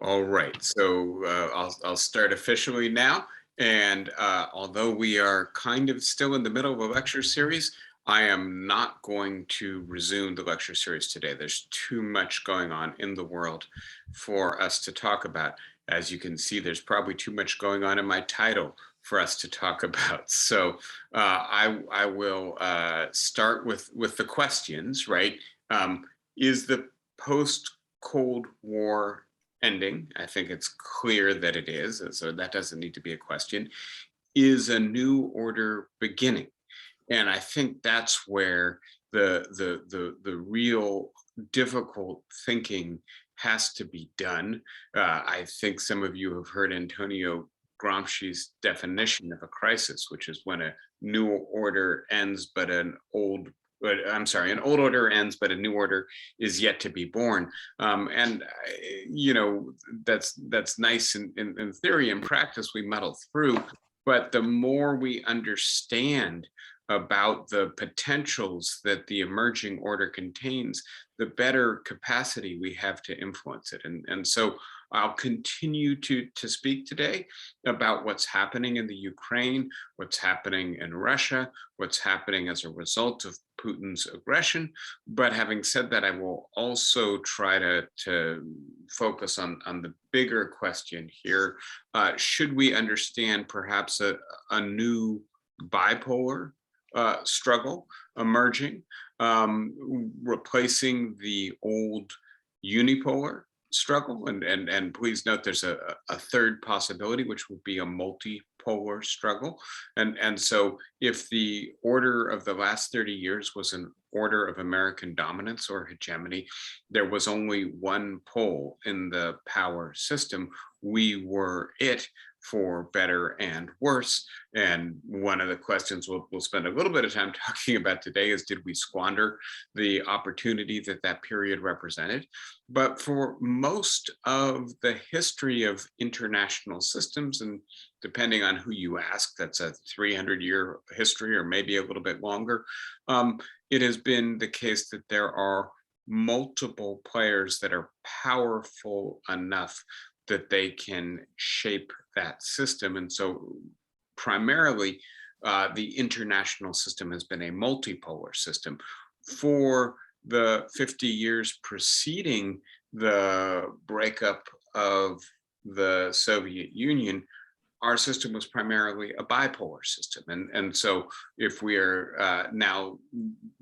All right, so I'll start officially now. And although we are kind of still in the middle of a lecture series, I am not going to resume the lecture series today. There's too much going on in the world for us to talk about. As you can see, there's probably too much going on in my title for us to talk about. So I will start with the questions. Right? Is the post Cold War ending? I think it's clear that it is, so that doesn't need to be a question. Is a new order beginning? And I think that's where the real difficult thinking has to be done. I think some of you have heard Antonio Gramsci's definition of a crisis, which is when a new order ends, but an old order ends, but a new order is yet to be born. And that's nice in theory. In practice, we muddle through. But the more we understand about the potentials that the emerging order contains, the better capacity we have to influence it. And so I'll continue to speak today about what's happening in the Ukraine, what's happening in Russia, what's happening as a result of Putin's aggression. But having said that, I will also try to focus on the bigger question here. Should we understand perhaps a new bipolar struggle emerging, replacing the old unipolar struggle? And please note there's a third possibility, which would be a multipolar struggle. And so if the order of the last 30 years was an order of American dominance or hegemony, there was only one pole in the power system. We were it, for better and worse. And one of the questions we'll spend a little bit of time talking about today is, did we squander the opportunity that that period represented? But for most of the history of international systems, and depending on who you ask, that's a 300-year history or maybe a little bit longer, it has been the case that there are multiple players that are powerful enough that they can shape that system. And so primarily, the international system has been a multipolar system. For the 50 years preceding the breakup of the Soviet Union, our system was primarily a bipolar system. And so if we are now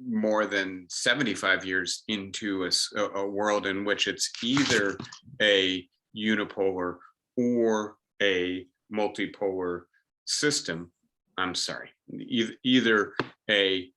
more than 75 years into a world in which it's either a unipolar or a multipolar system, I'm sorry, either a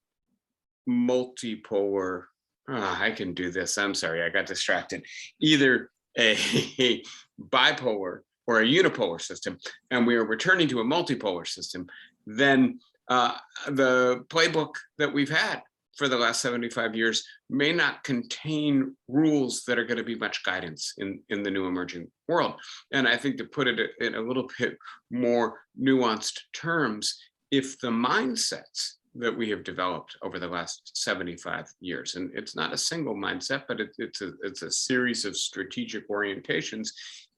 multipolar, I can do this, I'm sorry, I got distracted, either a bipolar or a unipolar system, and we are returning to a multipolar system, then the playbook that we've had for the last 75 years may not contain rules that are going to be much guidance in the new emerging world. And I think, to put it in a little bit more nuanced terms, if the mindsets that we have developed over the last 75 years, and it's not a single mindset, but it's a series of strategic orientations,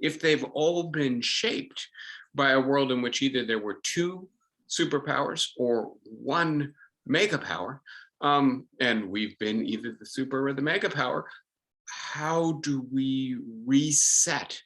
if they've all been shaped by a world in which either there were two superpowers or one mega power, and we've been either the super or the mega power, how do we reset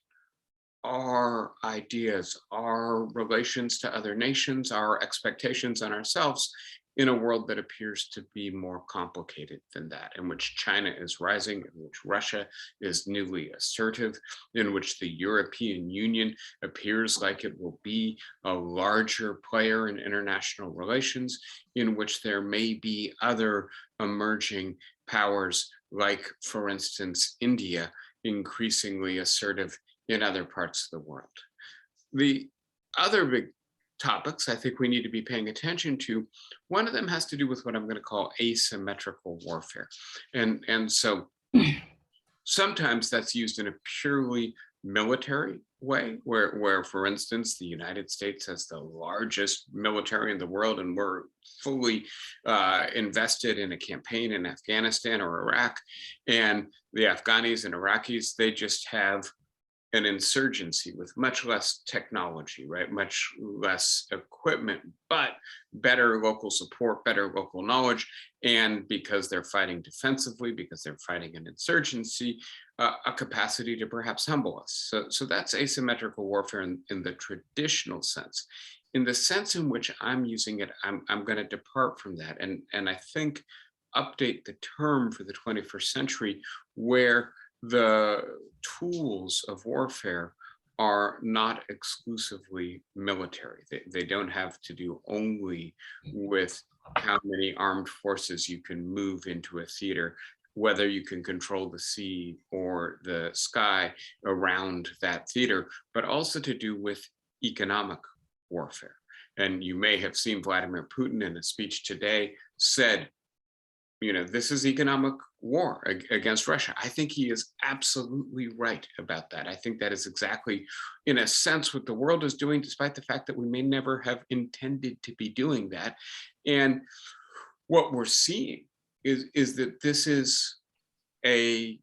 our ideas, our relations to other nations, our expectations on ourselves, in a world that appears to be more complicated than that, in which China is rising, in which Russia is newly assertive, in which the European Union appears like it will be a larger player in international relations, in which there may be other emerging powers, like, for instance, India, increasingly assertive in other parts of the world. The other big topics I think we need to be paying attention to, one of them has to do with what I'm going to call asymmetrical warfare. And so sometimes that's used in a purely military way, where, for instance, the United States has the largest military in the world, and we're fully invested in a campaign in Afghanistan or Iraq. And the Afghanis and Iraqis, they just have an insurgency with much less technology, right? Much less equipment, but better local support, better local knowledge. And because they're fighting defensively, because they're fighting an insurgency, a capacity to perhaps humble us. So that's asymmetrical warfare in the traditional sense. In the sense in which I'm using it, I'm going to depart from that. And I think update the term for the 21st century, where the tools of warfare are not exclusively military. They don't have to do only with how many armed forces you can move into a theater, whether you can control the sea or the sky around that theater, but also to do with economic warfare. And you may have seen Vladimir Putin in a speech today said, this is economic war against Russia. I think he is absolutely right about that. I think that is exactly, in a sense, what the world is doing, despite the fact that we may never have intended to be doing that. And what we're seeing is that this is a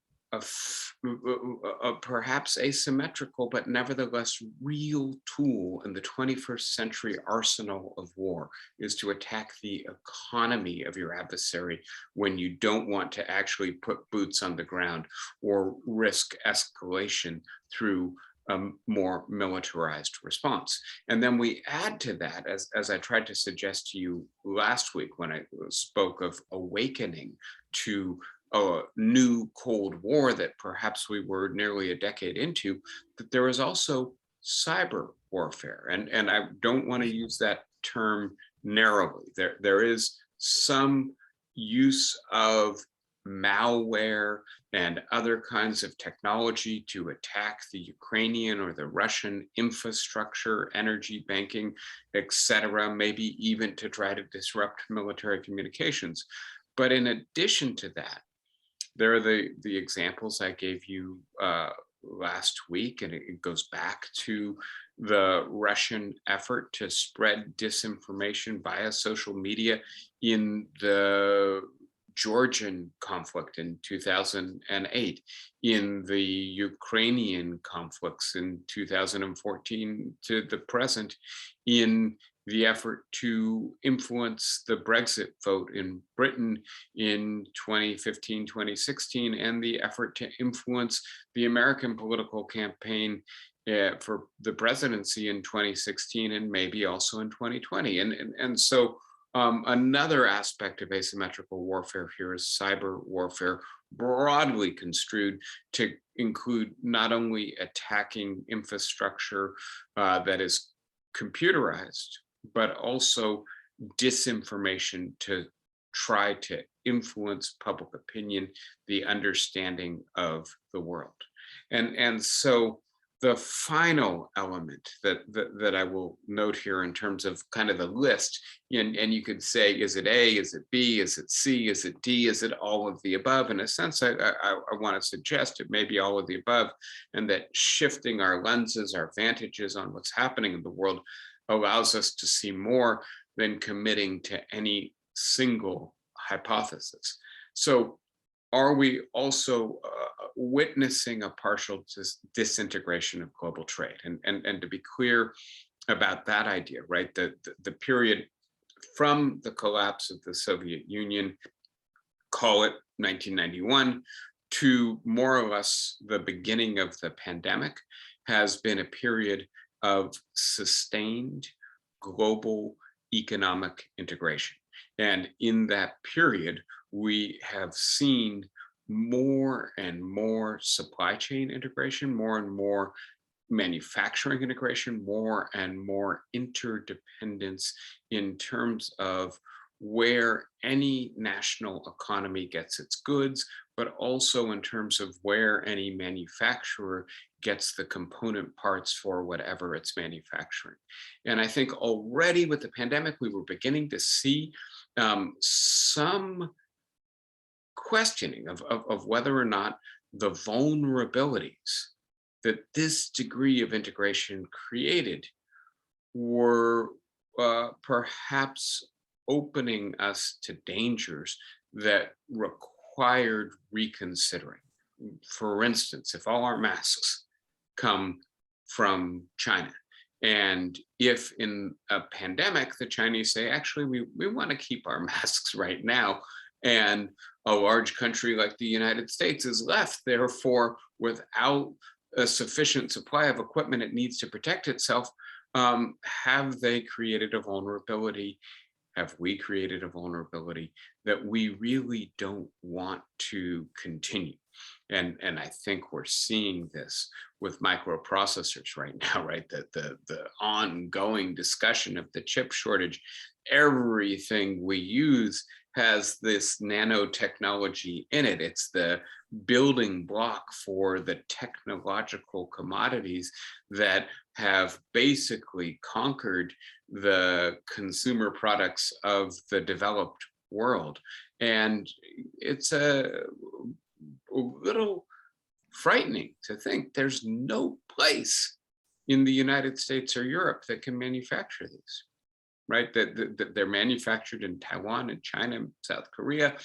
perhaps asymmetrical, but nevertheless real tool in the 21st century arsenal of war, is to attack the economy of your adversary when you don't want to actually put boots on the ground or risk escalation through a more militarized response. And then we add to that, as I tried to suggest to you last week when I spoke of awakening to a new Cold War that perhaps we were nearly a decade into, that there is also cyber warfare. And I don't want to use that term narrowly. There is some use of malware and other kinds of technology to attack the Ukrainian or the Russian infrastructure, energy, banking, etc., maybe even to try to disrupt military communications. But in addition to that, there are the examples I gave you last week, and it goes back to the Russian effort to spread disinformation via social media in the Georgian conflict in 2008, in the Ukrainian conflicts in 2014 to the present, in the effort to influence the Brexit vote in Britain in 2015, 2016, and the effort to influence the American political campaign for the presidency in 2016 and maybe also in 2020. And so another aspect of asymmetrical warfare here is cyber warfare, broadly construed to include not only attacking infrastructure that is computerized, but also disinformation to try to influence public opinion, the understanding of the world. And so the final element that I will note here in terms of kind of the list, and you could say, is it A, is it B, is it C, is it D, is it all of the above? In a sense, I want to suggest it may be all of the above, and that shifting our lenses, our vantages on what's happening in the world allows us to see more than committing to any single hypothesis. So are we also witnessing a partial disintegration of global trade? And to be clear about that idea, right? The period from the collapse of the Soviet Union, call it 1991, to more or less the beginning of the pandemic, has been a period of sustained global economic integration. And in that period, we have seen more and more supply chain integration, more and more manufacturing integration, more and more interdependence in terms of where any national economy gets its goods, but also in terms of where any manufacturer gets the component parts for whatever it's manufacturing. And I think already with the pandemic, we were beginning to see some questioning of whether or not the vulnerabilities that this degree of integration created were perhaps opening us to dangers that required reconsidering. For instance, if all our masks come from China. And if in a pandemic, the Chinese say, actually, we want to keep our masks right now, and a large country like the United States is left, therefore, without a sufficient supply of equipment it needs to protect itself, have they created a vulnerability? Have we created a vulnerability that we really don't want to continue? And I think we're seeing this with microprocessors right now, right? The ongoing discussion of the chip shortage. Everything we use has this nanotechnology in it. It's the building block for the technological commodities that have basically conquered the consumer products of the developed world. And it's a little frightening to think there's no place in the United States or Europe that can manufacture these, right? That they're manufactured in Taiwan and China and South Korea.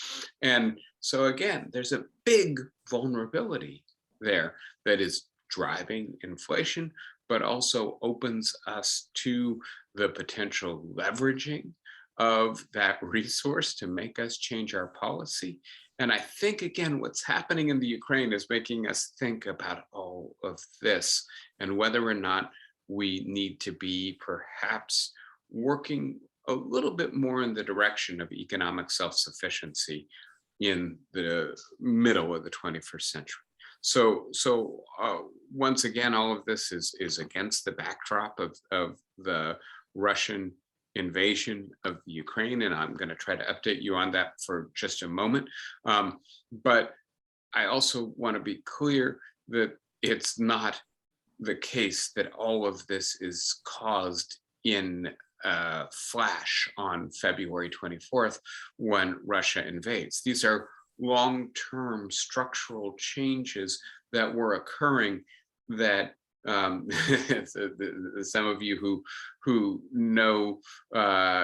And so again, there's a big vulnerability there that is driving inflation, but also opens us to the potential leveraging of that resource to make us change our policy. And I think, again, what's happening in the Ukraine is making us think about all of this and whether or not we need to be perhaps working a little bit more in the direction of economic self-sufficiency in the middle of the 21st century. So once again, all of this is against the backdrop of the Russian invasion of the Ukraine, and I'm going to try to update you on that for just a moment. But I also want to be clear that it's not the case that all of this is caused in a flash on February 24th when Russia invades. These are long-term structural changes that were occurring that some of you who know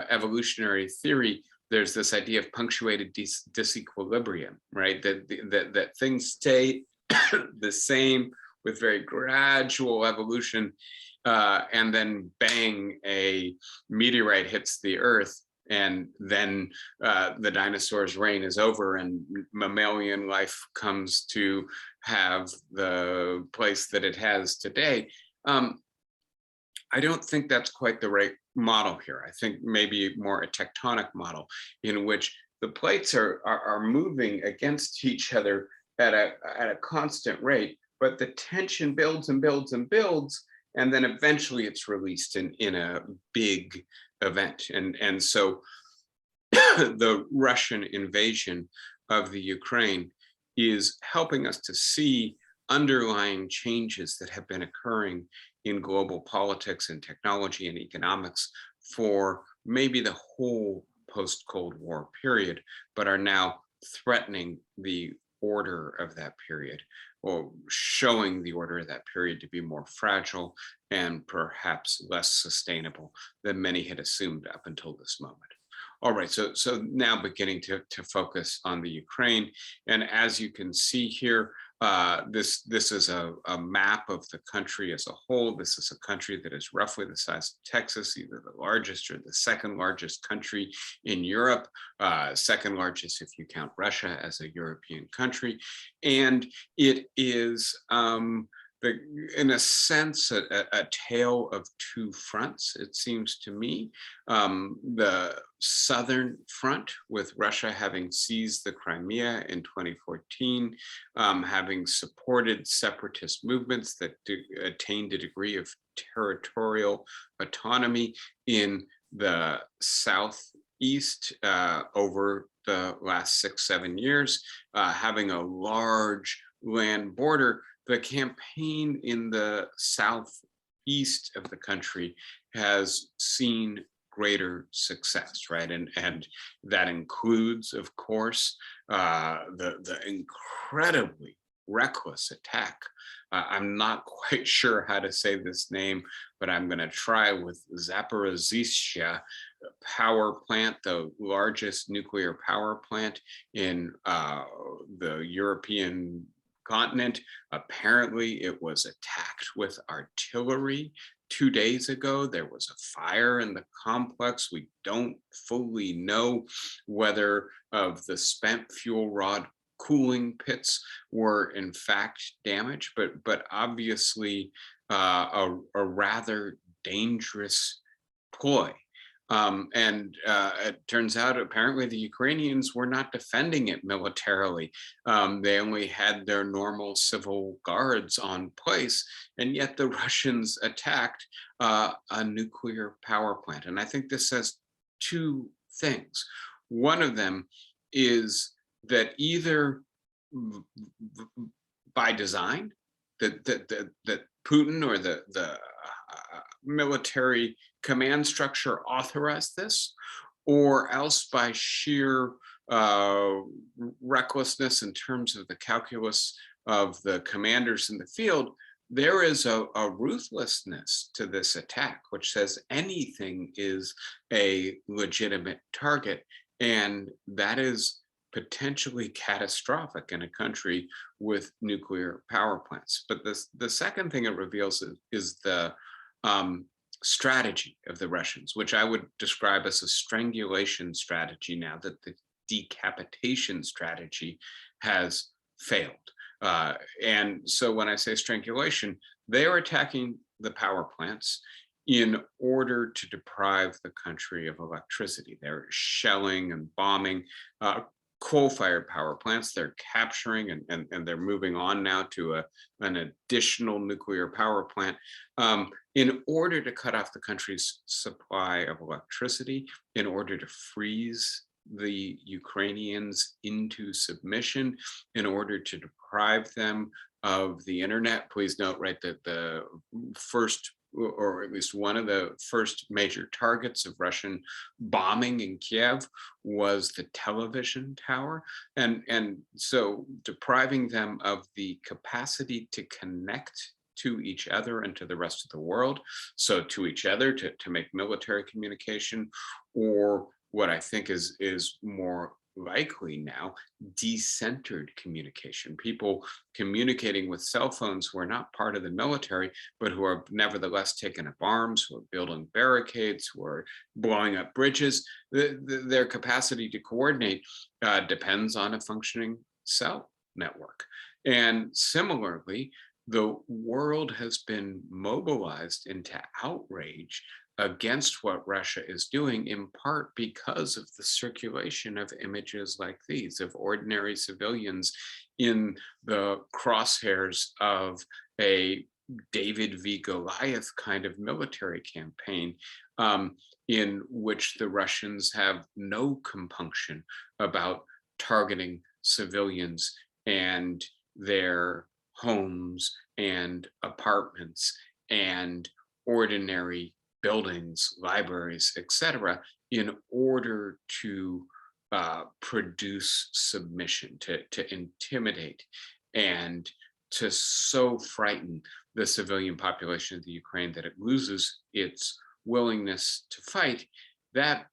evolutionary theory, there's this idea of punctuated disequilibrium, right? That things stay the same with very gradual evolution, and then bang, a meteorite hits the Earth, and then the dinosaurs' reign is over and mammalian life comes to have the place that it has today. I don't think that's quite the right model here. I think maybe more a tectonic model in which the plates are moving against each other at a constant rate, but the tension builds and builds and builds, and then eventually it's released in a big event. And so the Russian invasion of the Ukraine is helping us to see underlying changes that have been occurring in global politics and technology and economics for maybe the whole post-Cold War period, but are now threatening the order of that period, or showing the order of that period to be more fragile and perhaps less sustainable than many had assumed up until this moment. All right, so now beginning to focus on the Ukraine. And as you can see here, this is a map of the country as a whole. This is a country that is roughly the size of Texas, either the largest or the second largest country in Europe, second largest if you count Russia as a European country. And it is, in a sense, a tale of two fronts, it seems to me. The southern front, with Russia having seized the Crimea in 2014, having supported separatist movements that attained a degree of territorial autonomy in the southeast over the last 6-7 years, having a large land border. The campaign in the southeast of the country has seen greater success, right? And that includes, of course, the incredibly reckless attack. I'm not quite sure how to say this name, but I'm going to try, with Zaporizhzhia power plant, the largest nuclear power plant in the European continent. Apparently, it was attacked with artillery 2 days ago. There was a fire in the complex. We don't fully know whether of the spent fuel rod cooling pits were in fact damaged, but obviously a rather dangerous ploy. And it turns out apparently the Ukrainians were not defending it militarily. They only had their normal civil guards on place, and yet the Russians attacked a nuclear power plant. And I think this says two things. One of them is that either by design, that Putin or the military command structure authorized this, or else by sheer recklessness in terms of the calculus of the commanders in the field, there is a ruthlessness to this attack, which says anything is a legitimate target. And that is potentially catastrophic in a country with nuclear power plants. But the second thing it reveals is the strategy of the Russians, which I would describe as a strangulation strategy now that the decapitation strategy has failed. And so when I say strangulation, they are attacking the power plants in order to deprive the country of electricity. They're shelling and bombing coal-fired power plants. They're capturing and they're moving on now to an additional nuclear power plant in order to cut off the country's supply of electricity, in order to freeze the Ukrainians into submission, in order to deprive them of the internet. Please note, right, that the first, or at least one of the first major targets of Russian bombing in Kiev was the television tower. And so depriving them of the capacity to connect to each other and to the rest of the world. So to each other to make military communication, or what I think is more likely now, decentered communication. People communicating with cell phones who are not part of the military, but who are nevertheless taking up arms, who are building barricades, who are blowing up bridges. Their capacity to coordinate depends on a functioning cell network. And similarly, the world has been mobilized into outrage against what Russia is doing, in part because of the circulation of images like these, of ordinary civilians in the crosshairs of a David v. Goliath kind of military campaign, in which the Russians have no compunction about targeting civilians and their homes and apartments and ordinary buildings, libraries, etc., in order to produce submission, to intimidate, and to so frighten the civilian population of the Ukraine that it loses its willingness to fight. That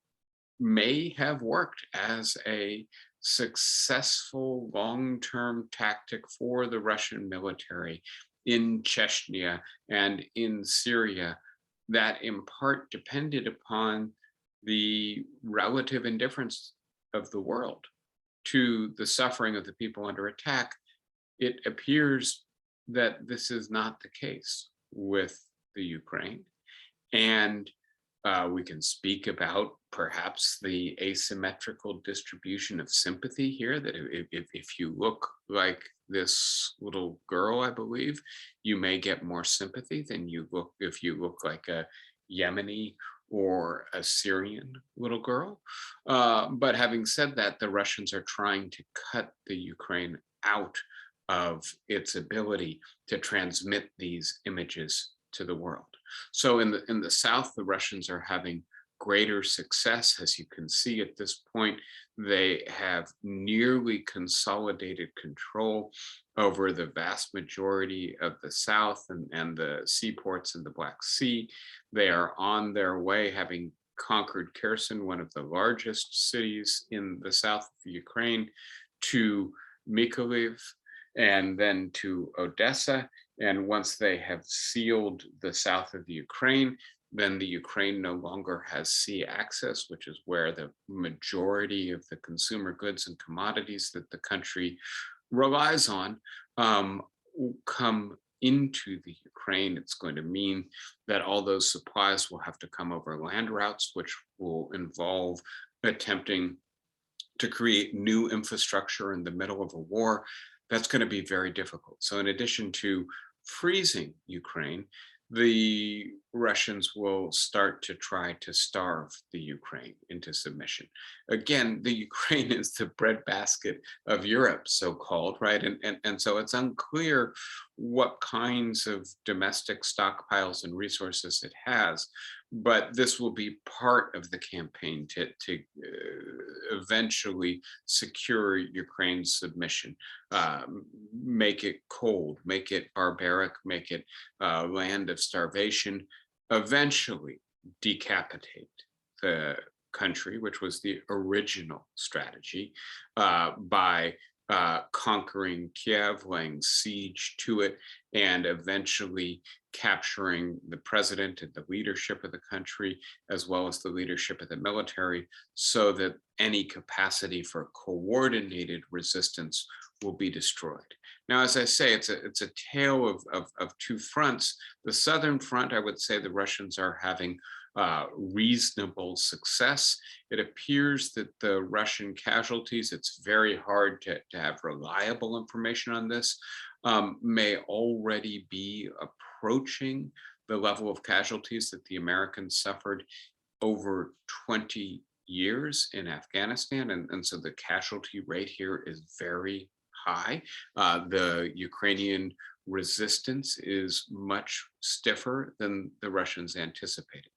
may have worked as a successful long-term tactic for the Russian military in Chechnya and in Syria, that in part depended upon the relative indifference of the world to the suffering of the people under attack. It appears that this is not the case with the Ukraine. And we can speak about perhaps the asymmetrical distribution of sympathy here, that if you look like this little girl, I believe, you may get more sympathy than you look if you look like a Yemeni or a Syrian little girl. But having said that, the Russians are trying to cut the Ukraine out of its ability to transmit these images to the world. So in the south, the Russians are having greater success. As you can see at this point, they have nearly consolidated control over the vast majority of the south and the seaports in the Black Sea. They are on their way, having conquered Kherson, one of the largest cities in the south of the Ukraine, to Mykolaiv. and then to Odessa. And once they have sealed the south of the Ukraine, then the Ukraine no longer has sea access, which is where the majority of the consumer goods and commodities that the country relies on come into the Ukraine. It's going to mean that all those supplies will have to come over land routes, which will involve attempting to create new infrastructure in the middle of a war. That's going to be very difficult. So, in addition to freezing Ukraine, the Russians will start to try to starve the Ukraine into submission. Again, the Ukraine is the breadbasket of Europe, so called, right? And so it's unclear what kinds of domestic stockpiles and resources it has, but this will be part of the campaign to eventually secure Ukraine's submission, make it cold, make it barbaric, make it land of starvation, eventually decapitate the country, which was the original strategy, by conquering Kiev, laying siege to it, and eventually capturing the president and the leadership of the country, as well as the leadership of the military, so that any capacity for coordinated resistance will be destroyed. Now, as I say, it's a tale of two fronts. The southern front, I would say the Russians are having reasonable success. It appears that the Russian casualties, it's very hard to have reliable information on this, may already be approaching the level of casualties that the Americans suffered over 20 years in Afghanistan. And so the casualty rate here is very high. The Ukrainian resistance is much stiffer than the Russians anticipated.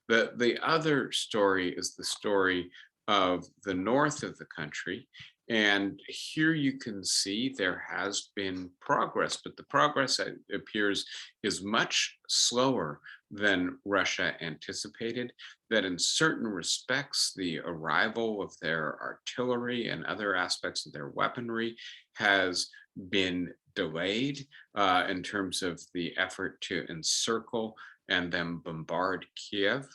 The other story is the story of the north of the country. And here you can see there has been progress, but the progress, it appears, is much slower than Russia anticipated. That in certain respects, the arrival of their artillery and other aspects of their weaponry has been delayed in terms of the effort to encircle and then bombard Kiev.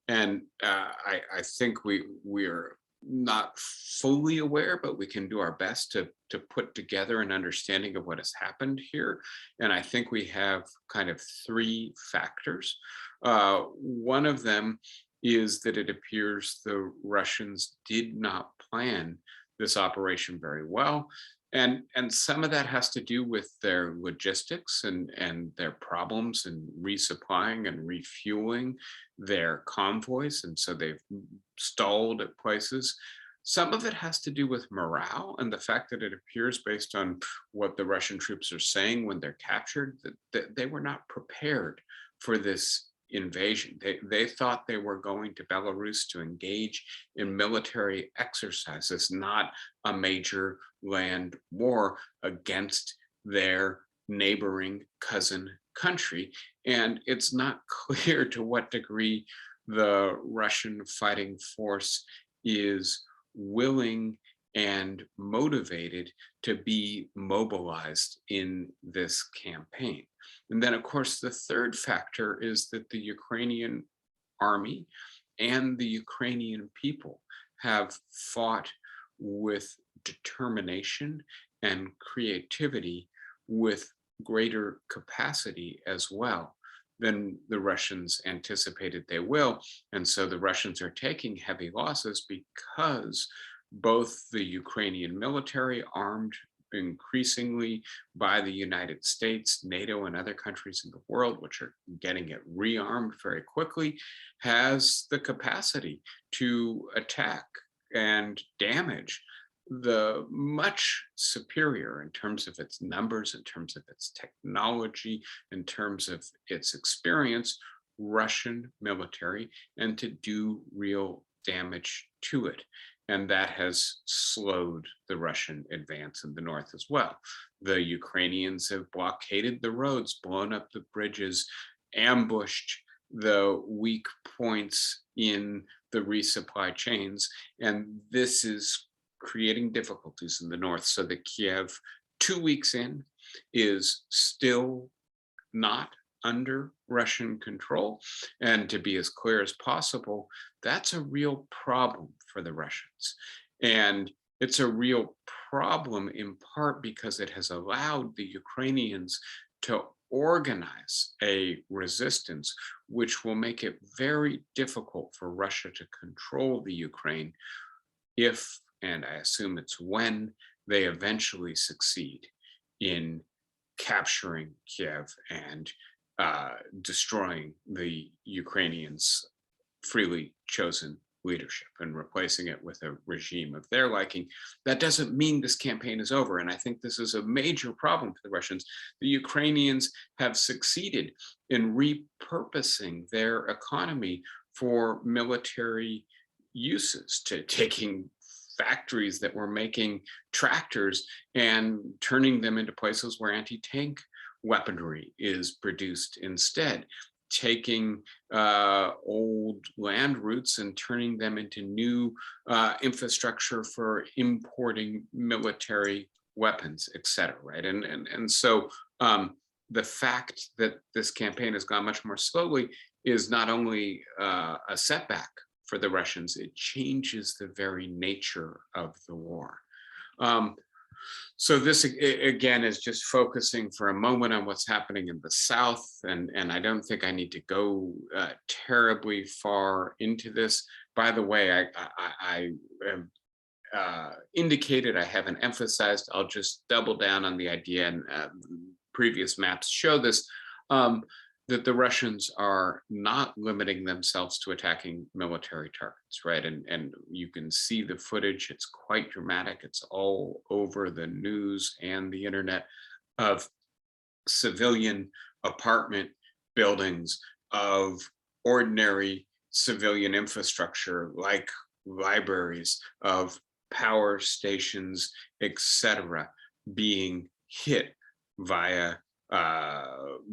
And I think we're not fully aware, but we can do our best to put together an understanding of what has happened here. And I think we have kind of three factors. One of them is that it appears the Russians did not plan this operation very well. And some of that has to do with their logistics and their problems in resupplying and refueling their convoys. And so they've stalled at places. Some of it has to do with morale and the fact that it appears, based on what the Russian troops are saying when they're captured, that they were not prepared for this invasion. They thought they were going to Belarus to engage in military exercises, not a major land war against their neighboring cousin country. And it's not clear to what degree the Russian fighting force is willing and motivated to be mobilized in this campaign. And then, of course, the third factor is that the Ukrainian army and the Ukrainian people have fought with determination and creativity, with greater capacity as well than the Russians anticipated they will. And so the Russians are taking heavy losses because both the Ukrainian military, armed increasingly by the United States, NATO, and other countries in the world, which are getting it rearmed very quickly, has the capacity to attack and damage the much superior, in terms of its numbers, in terms of its technology, in terms of its experience, Russian military, and to do real damage to it. And that has slowed the Russian advance in the north as well. The Ukrainians have blockaded the roads, blown up the bridges, ambushed the weak points in the resupply chains. And this is creating difficulties in the north, so that Kiev 2 weeks in, is still not under Russian control. And to be as clear as possible, that's a real problem for the Russians. And it's a real problem in part because it has allowed the Ukrainians to organize a resistance, which will make it very difficult for Russia to control the Ukraine if, and I assume it's when, they eventually succeed in capturing Kiev and destroying the Ukrainians' freely chosen leadership and replacing it with a regime of their liking. That doesn't mean this campaign is over. And I think this is a major problem for the Russians. The Ukrainians have succeeded in repurposing their economy for military uses, to taking factories that were making tractors and turning them into places where anti-tank weaponry is produced instead, taking old land routes and turning them into new infrastructure for importing military weapons, et cetera, right? And so the fact that this campaign has gone much more slowly is not only a setback for the Russians, it changes the very nature of the war. So this again is just focusing for a moment on what's happening in the South, and I don't think I need to go terribly far into this. By the way, I have indicated, I haven't emphasized, I'll just double down on the idea, and previous maps show this, that the Russians are not limiting themselves to attacking military targets, right? And you can see the footage, it's quite dramatic. It's all over the news and the internet of civilian apartment buildings, of ordinary civilian infrastructure like libraries, of power stations, etc., being hit via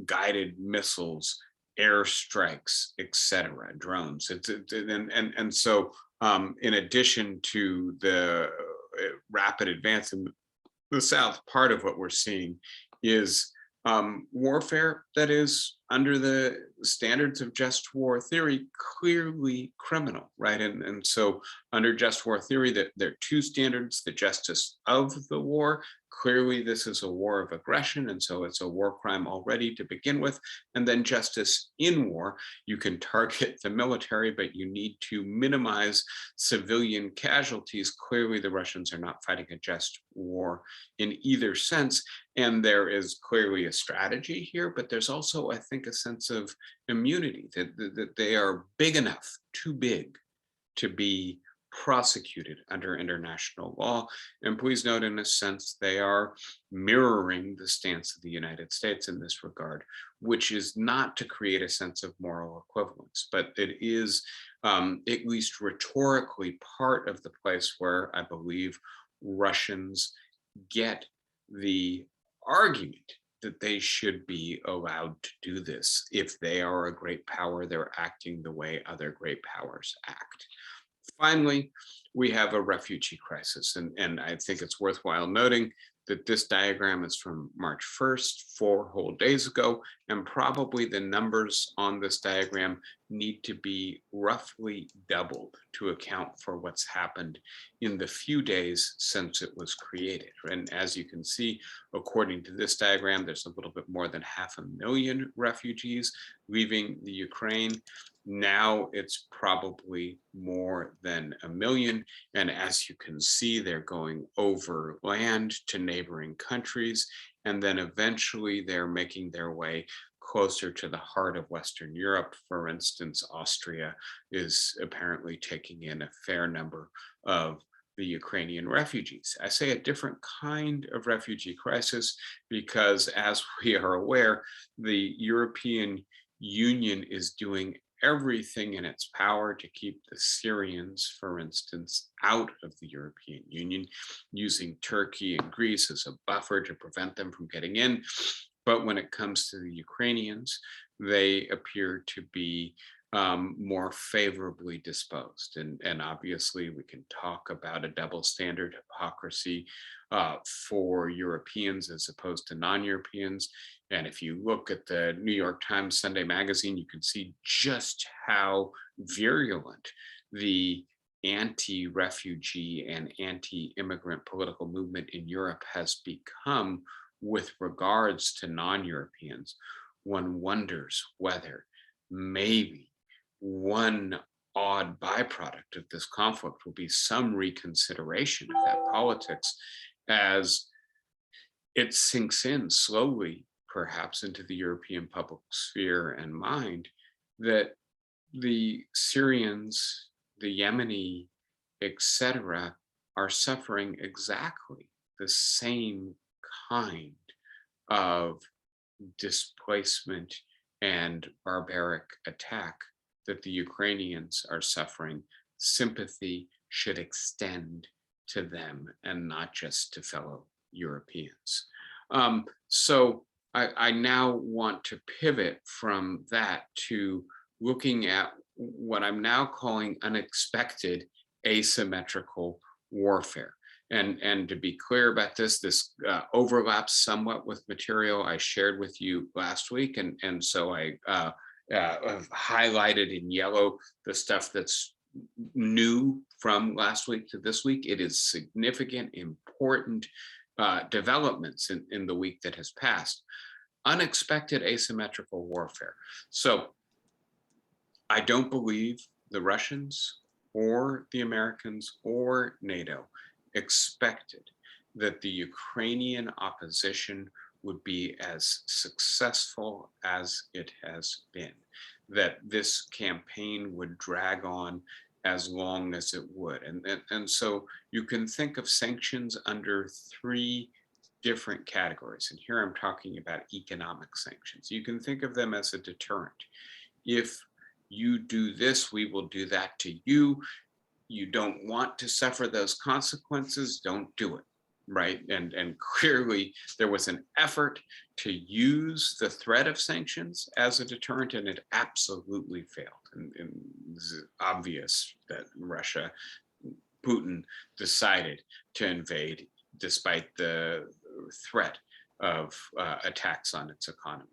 guided missiles, airstrikes, etc., drones. And so in addition to the rapid advance in the South, part of what we're seeing is warfare that is, under the standards of just war theory, clearly criminal, right? And so under just war theory, that there are two standards: the justice of the war. Clearly, this is a war of aggression, and so it's a war crime already to begin with. And then justice in war: you can target the military, but you need to minimize civilian casualties. Clearly, the Russians are not fighting a just war in either sense. And there is clearly a strategy here, but there's also, I think, a sense of immunity, that they are big enough, too big, to be prosecuted under international law. And please note, in a sense, they are mirroring the stance of the United States in this regard, which is not to create a sense of moral equivalence, but it is, at least rhetorically, part of the place where I believe Russians get the argument that they should be allowed to do this. If they are a great power, they're acting the way other great powers act. Finally, we have a refugee crisis, and I think it's worthwhile noting that this diagram is from March 1st, 4 whole days ago, and probably the numbers on this diagram need to be roughly doubled to account for what's happened in the few days since it was created. And as you can see, according to this diagram, there's a little bit more than 500,000 refugees leaving the Ukraine. Now it's probably more than 1 million. And as you can see, they're going over land to neighboring countries. And then eventually they're making their way closer to the heart of Western Europe. For instance, Austria is apparently taking in a fair number of the Ukrainian refugees. I say a different kind of refugee crisis because, as we are aware, the European Union is doing everything in its power to keep the Syrians, for instance, out of the European Union, using Turkey and Greece as a buffer to prevent them from getting in. But when it comes to the Ukrainians, they appear to be more favorably disposed. And obviously we can talk about a double standard hypocrisy for Europeans as opposed to non-Europeans. And if you look at the New York Times Sunday magazine, you can see just how virulent the anti-refugee and anti-immigrant political movement in Europe has become with regards to non-Europeans. One wonders whether maybe one odd byproduct of this conflict will be some reconsideration of that politics as it sinks in slowly, perhaps into the European public sphere and mind, that the Syrians, the Yemeni, etc., are suffering exactly the same kind of displacement and barbaric attack that the Ukrainians are suffering. Sympathy should extend to them and not just to fellow Europeans. So I now want to pivot from that to looking at what I'm now calling unexpected asymmetrical warfare. And to be clear about this overlaps somewhat with material I shared with you last week. And so I have highlighted in yellow the stuff that's new from last week to this week. It is significant, important developments in the week that has passed. Unexpected asymmetrical warfare. So I don't believe the Russians or the Americans or NATO expected that the Ukrainian opposition would be as successful as it has been, that this campaign would drag on as long as it would. And so you can think of sanctions under three different categories. And here I'm talking about economic sanctions. You can think of them as a deterrent. If you do this, we will do that to you. You don't want to suffer those consequences, don't do it, right? And clearly there was an effort to use the threat of sanctions as a deterrent, and it absolutely failed. And this is obvious that Russia, Putin decided to invade despite the threat of attacks on its economy.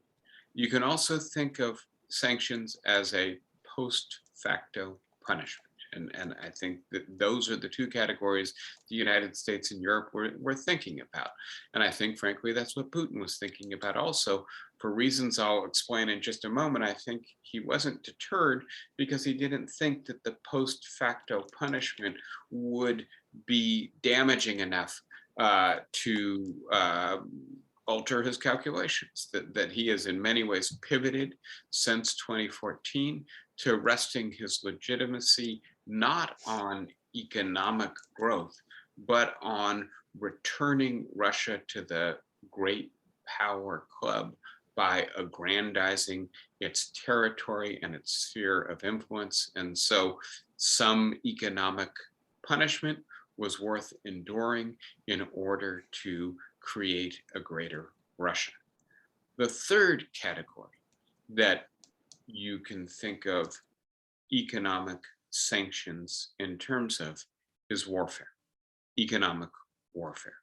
You can also think of sanctions as a post facto punishment. And I think that those are the two categories the United States and Europe were thinking about. And I think, frankly, that's what Putin was thinking about also. For reasons I'll explain in just a moment, I think he wasn't deterred because he didn't think that the post facto punishment would be damaging enough to alter his calculations, that he has in many ways pivoted since 2014 to resting his legitimacy not on economic growth, but on returning Russia to the great power club by aggrandizing its territory and its sphere of influence. And so some economic punishment was worth enduring in order to create a greater Russia. The third category that you can think of economic sanctions in terms of is warfare, economic warfare.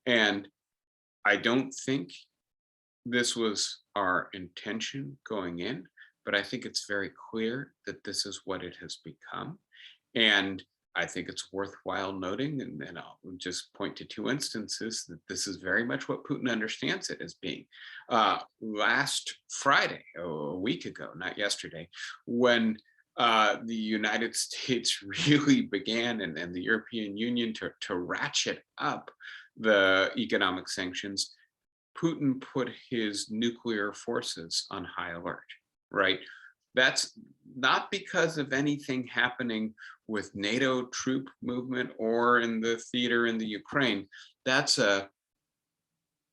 And I don't think this was our intention going in, but I think it's very clear that this is what it has become. And I think it's worthwhile noting, and I'll just point to two instances, that this is very much what Putin understands it as being. Last Friday, a week ago, not yesterday, when the United States really began and the European Union to ratchet up the economic sanctions, Putin put his nuclear forces on high alert, right? That's not because of anything happening with NATO troop movement or in the theater in the Ukraine. That's a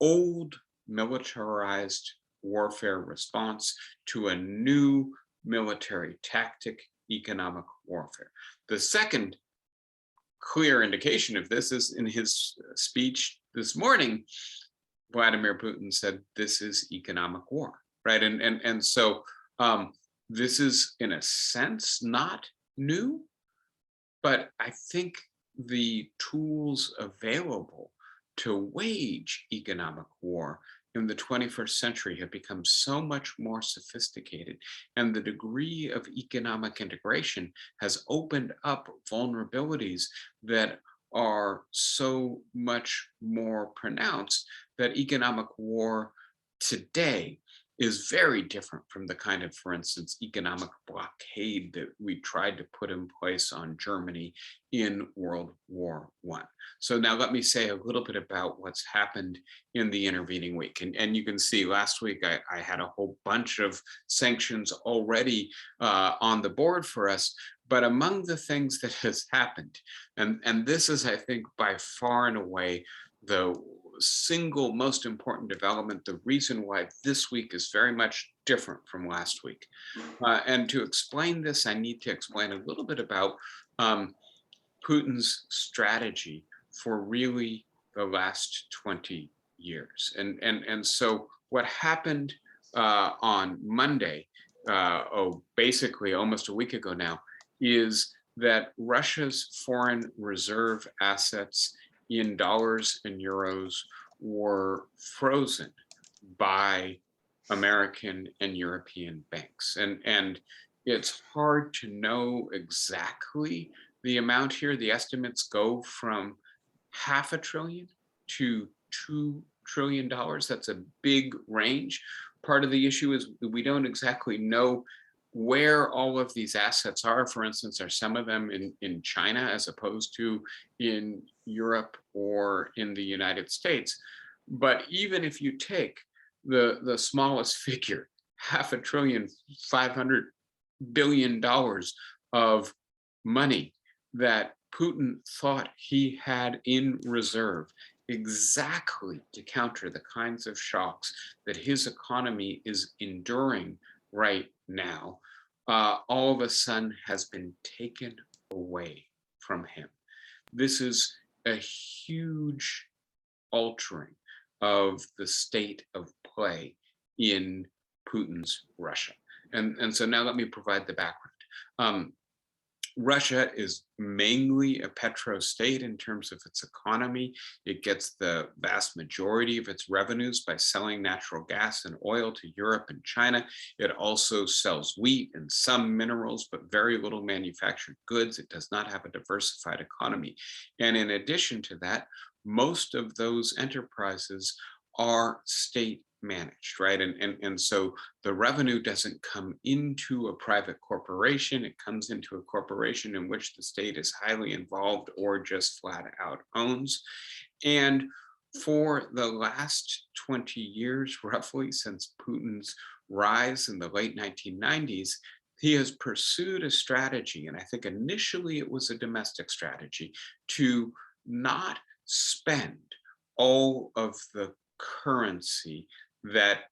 old militarized warfare response to a new military tactic, economic warfare. The second clear indication of this is in his speech this morning. Vladimir Putin said, this is economic war, right? And so this is, in a sense, not new, but I think the tools available to wage economic war in the 21st century have become so much more sophisticated, and the degree of economic integration has opened up vulnerabilities that are so much more pronounced that economic war today is very different from the kind of, for instance, economic blockade that we tried to put in place on Germany in World War One. So now let me say a little bit about what's happened in the intervening week. And you can see last week I had a whole bunch of sanctions already on the board for us. But among the things that has happened, and this is, I think, by far and away the single most important development, the reason why this week is very much different from last week. And to explain this, I need to explain a little bit about um, Putin's strategy for really the last 20 years. And so what happened on Monday, basically almost a week ago now, is that Russia's foreign reserve assets in dollars and euros were frozen by American and European banks. And it's hard to know exactly the amount here. The estimates go from $500 billion to $2 trillion. That's a big range. Part of the issue is we don't exactly know where all of these assets are. For instance, are some of them in China as opposed to in Europe or in the United States? But even if you take the smallest figure, $500 billion, $500 billion of money that Putin thought he had in reserve exactly to counter the kinds of shocks that his economy is enduring right now, all of a sudden has been taken away from him. This is a huge altering of the state of play in Putin's Russia. And so now let me provide the background. Russia is mainly a petro state in terms of its economy. It gets the vast majority of its revenues by selling natural gas and oil to Europe and China. It also sells wheat and some minerals, but very little manufactured goods. It does not have a diversified economy. And in addition to that, most of those enterprises are state managed, right? And so the revenue doesn't come into a private corporation, it comes into a corporation in which the state is highly involved or just flat out owns. And for the last 20 years, roughly since Putin's rise in the late 1990s, he has pursued a strategy, and I think initially it was a domestic strategy, to not spend all of the currency that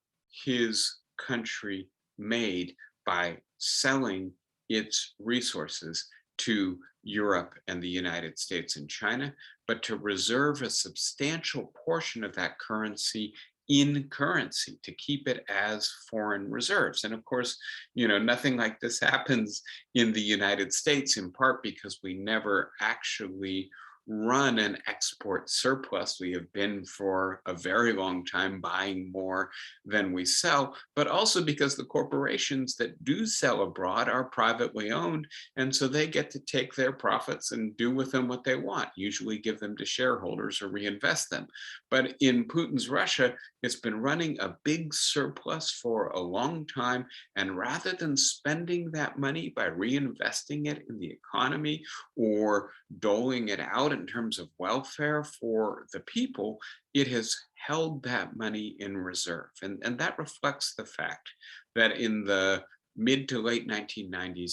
his country made by selling its resources to Europe and the United States and China, but to reserve a substantial portion of that currency in currency to keep it as foreign reserves. And of course, nothing like this happens in the United States, in part because we never actually run an export surplus. We have been for a very long time buying more than we sell, but also because the corporations that do sell abroad are privately owned. And so they get to take their profits and do with them what they want, usually give them to shareholders or reinvest them. But in Putin's Russia, it's been running a big surplus for a long time. And rather than spending that money by reinvesting it in the economy or doling it out in terms of welfare for the people, it has held that money in reserve. And that reflects the fact that in the mid to late 1990s,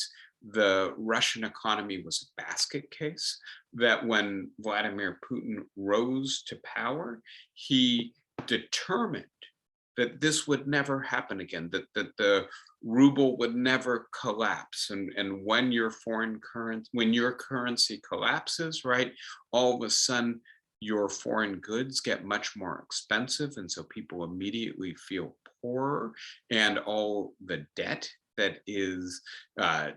the Russian economy was a basket case, that when Vladimir Putin rose to power, he determined that this would never happen again, that the ruble would never collapse. And when your currency collapses, right, all of a sudden your foreign goods get much more expensive. And so people immediately feel poorer, and all the debt that is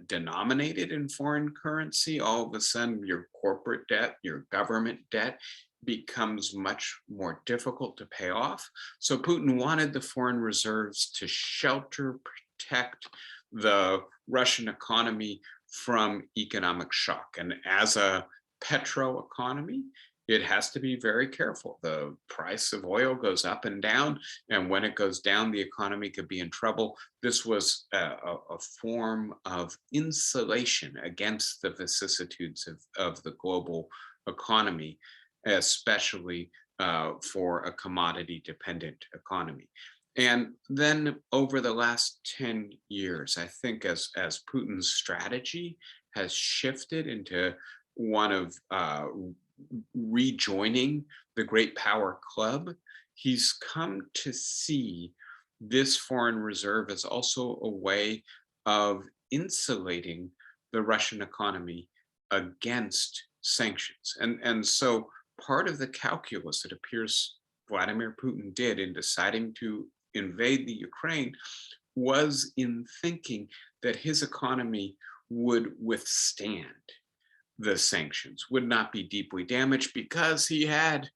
denominated in foreign currency, all of a sudden your corporate debt, your government debt becomes much more difficult to pay off. So Putin wanted the foreign reserves to shelter, protect the Russian economy from economic shock. And as a petro economy, it has to be very careful. The price of oil goes up and down, and when it goes down, the economy could be in trouble. This was a form of insulation against the vicissitudes of the global economy, especially for a commodity dependent economy. And then over the last 10 years, I think as Putin's strategy has shifted into one of rejoining the great power club, he's come to see this foreign reserve as also a way of insulating the Russian economy against sanctions. And so part of the calculus it appears Vladimir Putin did in deciding to invade the Ukraine was in thinking that his economy would withstand the sanctions, would not be deeply damaged because he had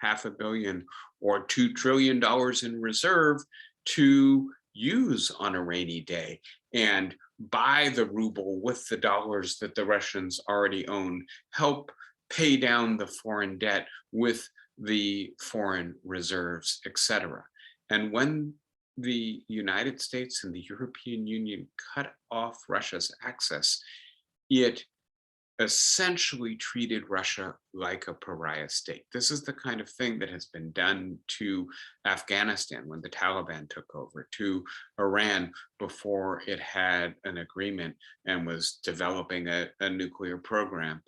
$500 billion or $2 trillion in reserve to use on a rainy day and buy the ruble with the dollars that the Russians already own, help pay down the foreign debt with the foreign reserves, etc. And when the United States and the European Union cut off Russia's access, it essentially treated Russia like a pariah state. This is the kind of thing that has been done to Afghanistan when the Taliban took over, to Iran before it had an agreement and was developing a nuclear program,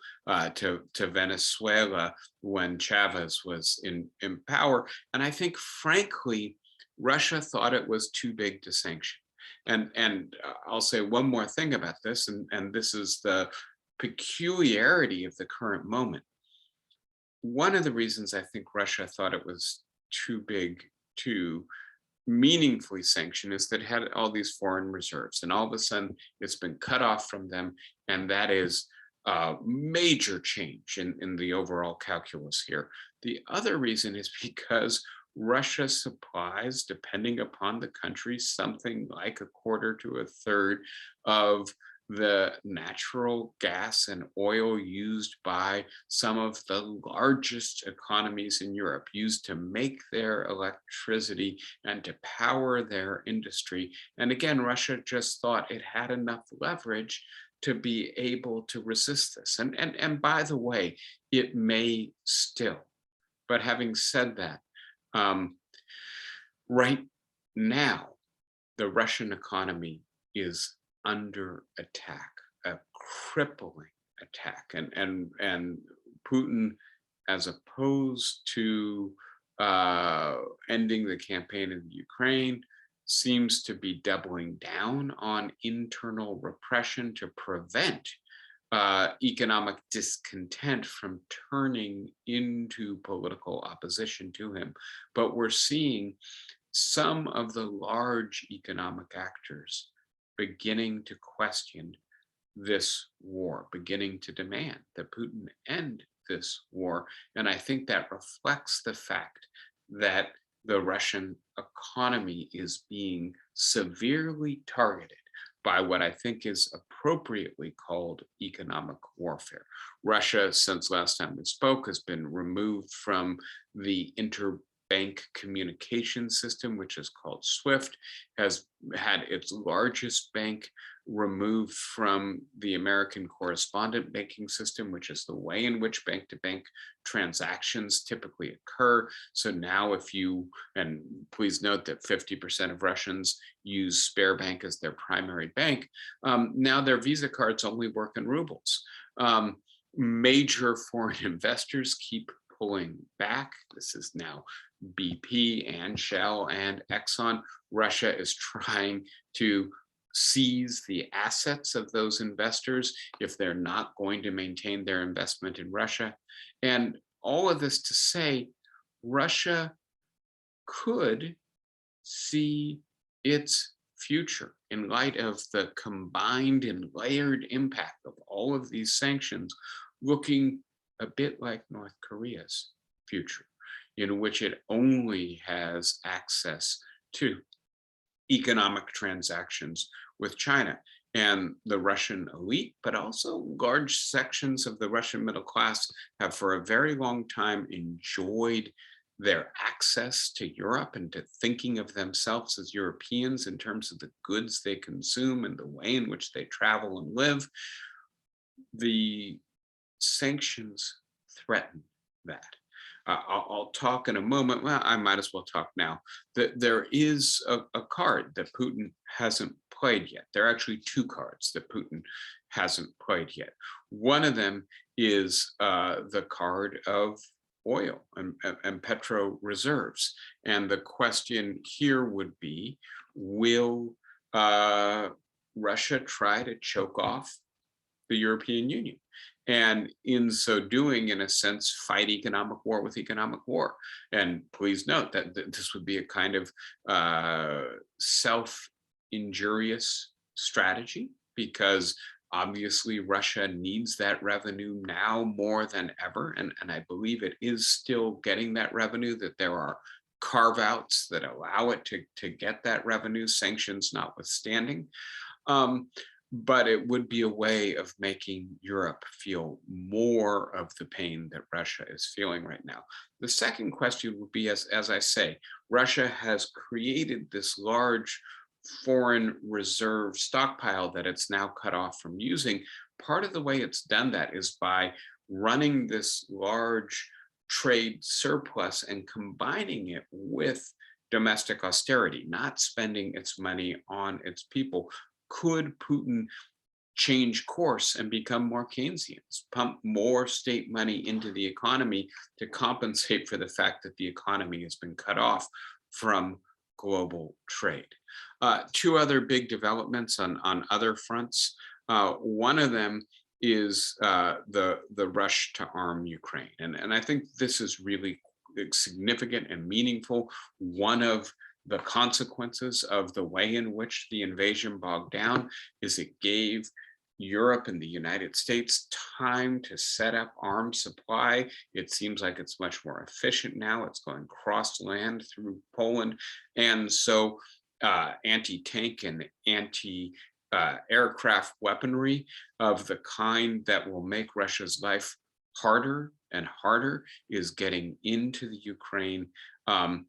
to Venezuela when Chavez was in power. And I think, frankly, Russia thought it was too big to sanction. And I'll say one more thing about this, and this is the peculiarity of the current moment. One of the reasons I think Russia thought it was too big to meaningfully sanction is that it had all these foreign reserves, and all of a sudden it's been cut off from them, and that is a major change in the overall calculus here. The other reason is because Russia supplies, depending upon the country, something like a quarter to a third of the natural gas and oil used by some of the largest economies in Europe, used to make their electricity and to power their industry. And again, Russia just thought it had enough leverage to be able to resist this. And by the way, it may still. But having said that, right now, the Russian economy is under attack, a crippling attack, and Putin, as opposed to ending the campaign in the Ukraine, seems to be doubling down on internal repression to prevent economic discontent from turning into political opposition to him. But we're seeing some of the large economic actors beginning to question this war, beginning to demand that Putin end this war. And I think that reflects the fact that the Russian economy is being severely targeted by what I think is appropriately called economic warfare. Russia, since last time we spoke, has been removed from the interbank communication system, which is called SWIFT, has had its largest bank removed from the American correspondent banking system, which is the way in which bank-to-bank transactions typically occur. So now if you, and please note that 50% of Russians use Sberbank as their primary bank, now their Visa cards only work in rubles. Major foreign investors keep pulling back. This is now BP and Shell and Exxon. Russia is trying to seize the assets of those investors if they're not going to maintain their investment in Russia. And all of this to say, Russia could see its future in light of the combined and layered impact of all of these sanctions looking a bit like North Korea's future, in which it only has access to economic transactions with China and the Russian elite, but also large sections of the Russian middle class have for a very long time enjoyed their access to Europe and to thinking of themselves as Europeans in terms of the goods they consume and the way in which they travel and live. The sanctions threaten that. I'll talk in a moment. Well, I might as well talk now. That there is a card that Putin hasn't played yet. There are actually two cards that Putin hasn't played yet. One of them is the card of oil and petro reserves. And the question here would be, will Russia try to choke off the European Union? And in so doing, in a sense, fight economic war with economic war. And please note that this would be a kind of self-injurious strategy, because obviously Russia needs that revenue now more than ever. And I believe it is still getting that revenue, that there are carve-outs that allow it to get that revenue, sanctions notwithstanding. But it would be a way of making Europe feel more of the pain that Russia is feeling right now. The second question would be, as I say, Russia has created this large foreign reserve stockpile that it's now cut off from using. Part of the way it's done that is by running this large trade surplus and combining it with domestic austerity, not spending its money on its people. Could Putin change course and become more Keynesian, pump more state money into the economy to compensate for the fact that the economy has been cut off from global trade? Two other big developments on other fronts. One of them is the rush to arm Ukraine. And I think this is really significant and meaningful. One of the consequences of the way in which the invasion bogged down is it gave Europe and the United States time to set up arms supply. It seems like it's much more efficient now. It's going cross land through Poland. And so anti-tank and anti-aircraft weaponry of the kind that will make Russia's life harder and harder is getting into the Ukraine. I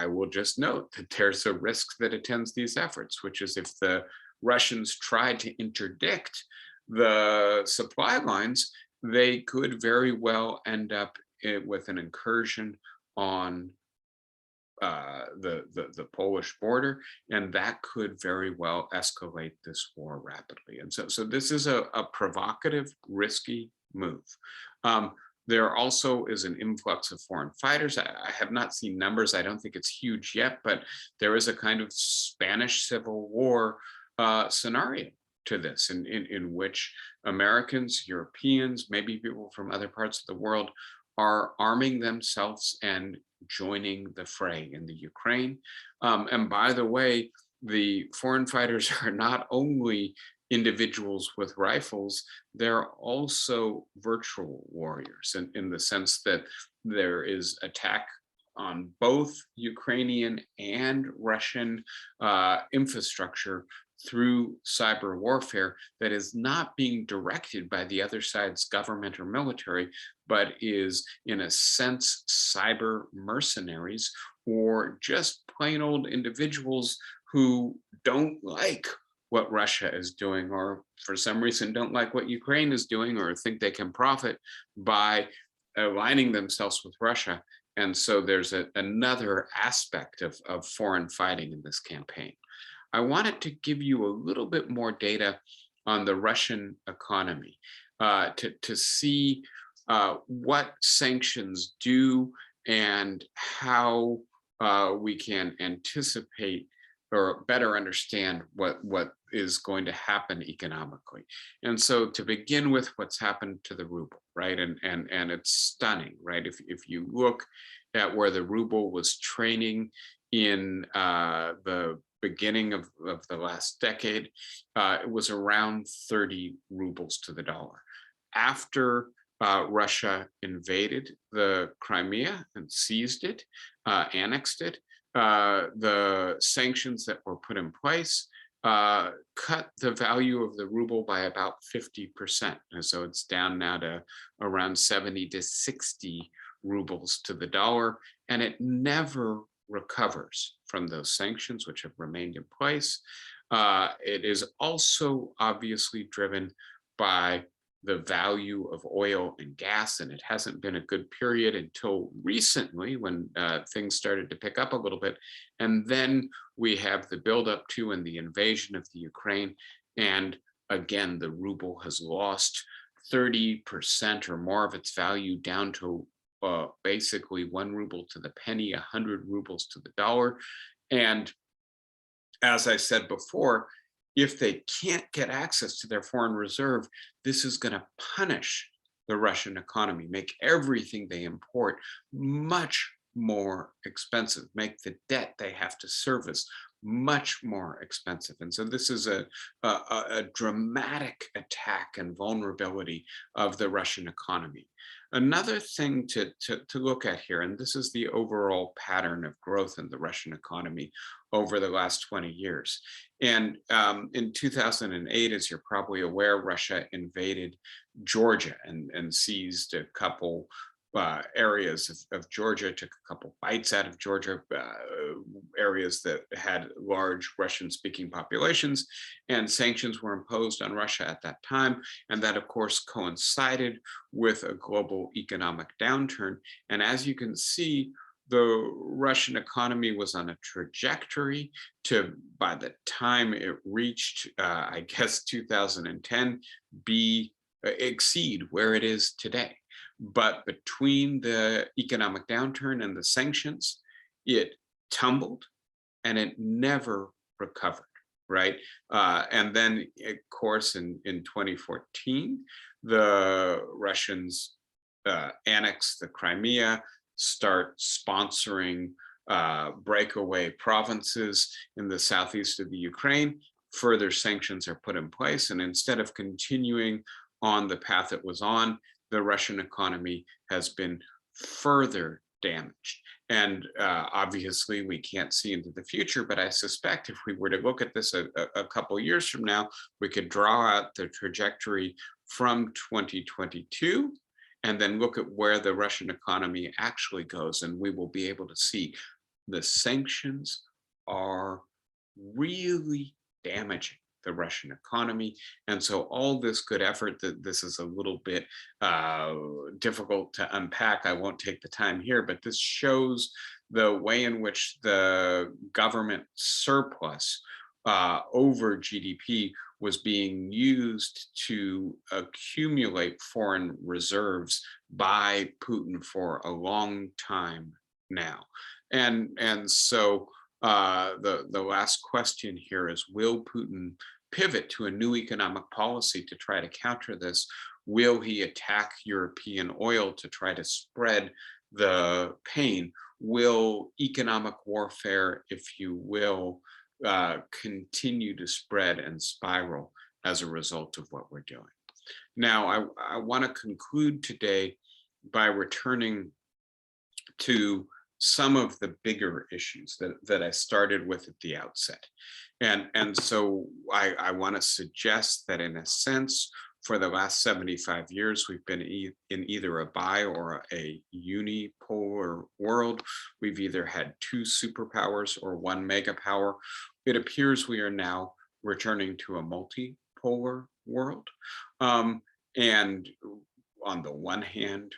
will just note that there's a risk that attends these efforts, which is if the Russians try to interdict the supply lines, they could very well end up with an incursion on the Polish border, and that could very well escalate this war rapidly. And so this is a provocative, risky move. There also is an influx of foreign fighters. I have not seen numbers. I don't think it's huge yet, but there is a kind of Spanish Civil War scenario to this, in which Americans, Europeans, maybe people from other parts of the world are arming themselves and joining the fray in the Ukraine. And by the way, the foreign fighters are not only individuals with rifles, they're also virtual warriors in the sense that there is attack on both Ukrainian and Russian infrastructure through cyber warfare that is not being directed by the other side's government or military, but is in a sense cyber mercenaries or just plain old individuals who don't like what Russia is doing, or for some reason don't like what Ukraine is doing, or think they can profit by aligning themselves with Russia. And so there's another aspect of foreign fighting in this campaign. I wanted to give you a little bit more data on the Russian economy to see what sanctions do and how we can anticipate or better understand what is going to happen economically. And so to begin with, what's happened to the ruble, right? And it's stunning, right? If you look at where the ruble was trading in the beginning of the last decade, it was around 30 rubles to the dollar. After Russia invaded the Crimea and seized it, annexed it, the sanctions that were put in place cut the value of the ruble by about 50%. And so it's down now to around 70 to 60 rubles to the dollar, and it never recovers from those sanctions, which have remained in place. It is also obviously driven by the value of oil and gas, and it hasn't been a good period until recently when things started to pick up a little bit. And then we have the buildup to and the invasion of the Ukraine. And again, the ruble has lost 30% or more of its value, down to basically 1 ruble to the penny, 100 rubles to the dollar. And as I said before, if they can't get access to their foreign reserve, this is going to punish the Russian economy, make everything they import much more expensive, make the debt they have to service much more expensive. And so this is a dramatic attack and vulnerability of the Russian economy. Another thing to look at here, and this is the overall pattern of growth in the Russian economy over the last 20 years. And in 2008, as you're probably aware, Russia invaded Georgia and seized a couple areas of Georgia, took a couple bites out of Georgia, areas that had large Russian-speaking populations, and sanctions were imposed on Russia at that time. And that, of course, coincided with a global economic downturn. And as you can see, the Russian economy was on a trajectory to, by the time it reached, I guess, 2010, exceed where it is today. But between the economic downturn and the sanctions, it tumbled and it never recovered, right? And then, of course, in 2014, the Russians annex the Crimea, start sponsoring breakaway provinces in the southeast of the Ukraine. Further sanctions are put in place, and instead of continuing on the path it was on, the Russian economy has been further damaged. And obviously, we can't see into the future, but I suspect if we were to look at this a couple years from now, we could draw out the trajectory from 2022 and then look at where the Russian economy actually goes, and we will be able to see the sanctions are really damaging the Russian economy. And so all this good effort, that this is a little bit difficult to unpack. I won't take the time here, but this shows the way in which the government surplus over GDP was being used to accumulate foreign reserves by Putin for a long time now. And so the last question here is, will Putin pivot to a new economic policy to try to counter this? Will he attack European oil to try to spread the pain? Will economic warfare, if you will, continue to spread and spiral as a result of what we're doing? Now, I want to conclude today by returning to some of the bigger issues that I started with at the outset. And so I want to suggest that, in a sense, for the last 75 years, we've been in either a bi or a unipolar world. We've either had two superpowers or one megapower. It appears we are now returning to a multipolar world. And on the one hand,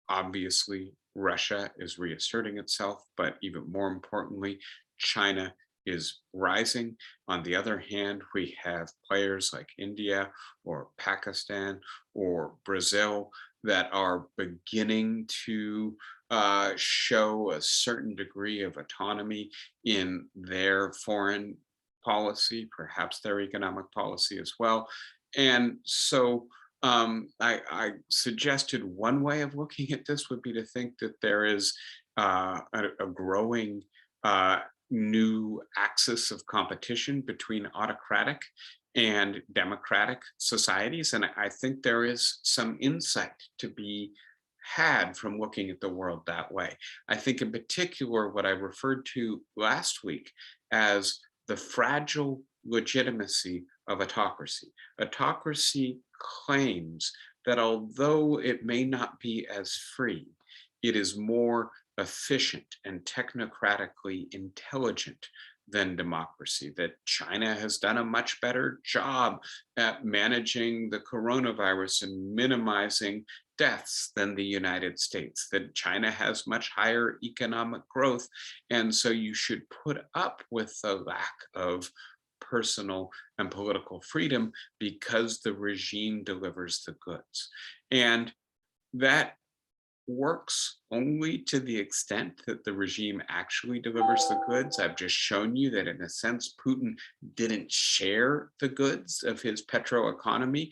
obviously, Russia is reasserting itself, but even more importantly, China is rising. On the other hand, we have players like India or Pakistan or Brazil that are beginning to show a certain degree of autonomy in their foreign policy, perhaps their economic policy as well. And so I suggested one way of looking at this would be to think that there is a growing new axis of competition between autocratic and democratic societies. And I think there is some insight to be had from looking at the world that way. I think in particular, what I referred to last week as the fragile legitimacy of autocracy. Autocracy claims that although it may not be as free, it is more efficient and technocratically intelligent than democracy, that China has done a much better job at managing the coronavirus and minimizing deaths than the United States, that China has much higher economic growth. And so you should put up with the lack of personal and political freedom because the regime delivers the goods. And that works only to the extent that the regime actually delivers the goods. I've just shown you that in a sense, Putin didn't share the goods of his petro economy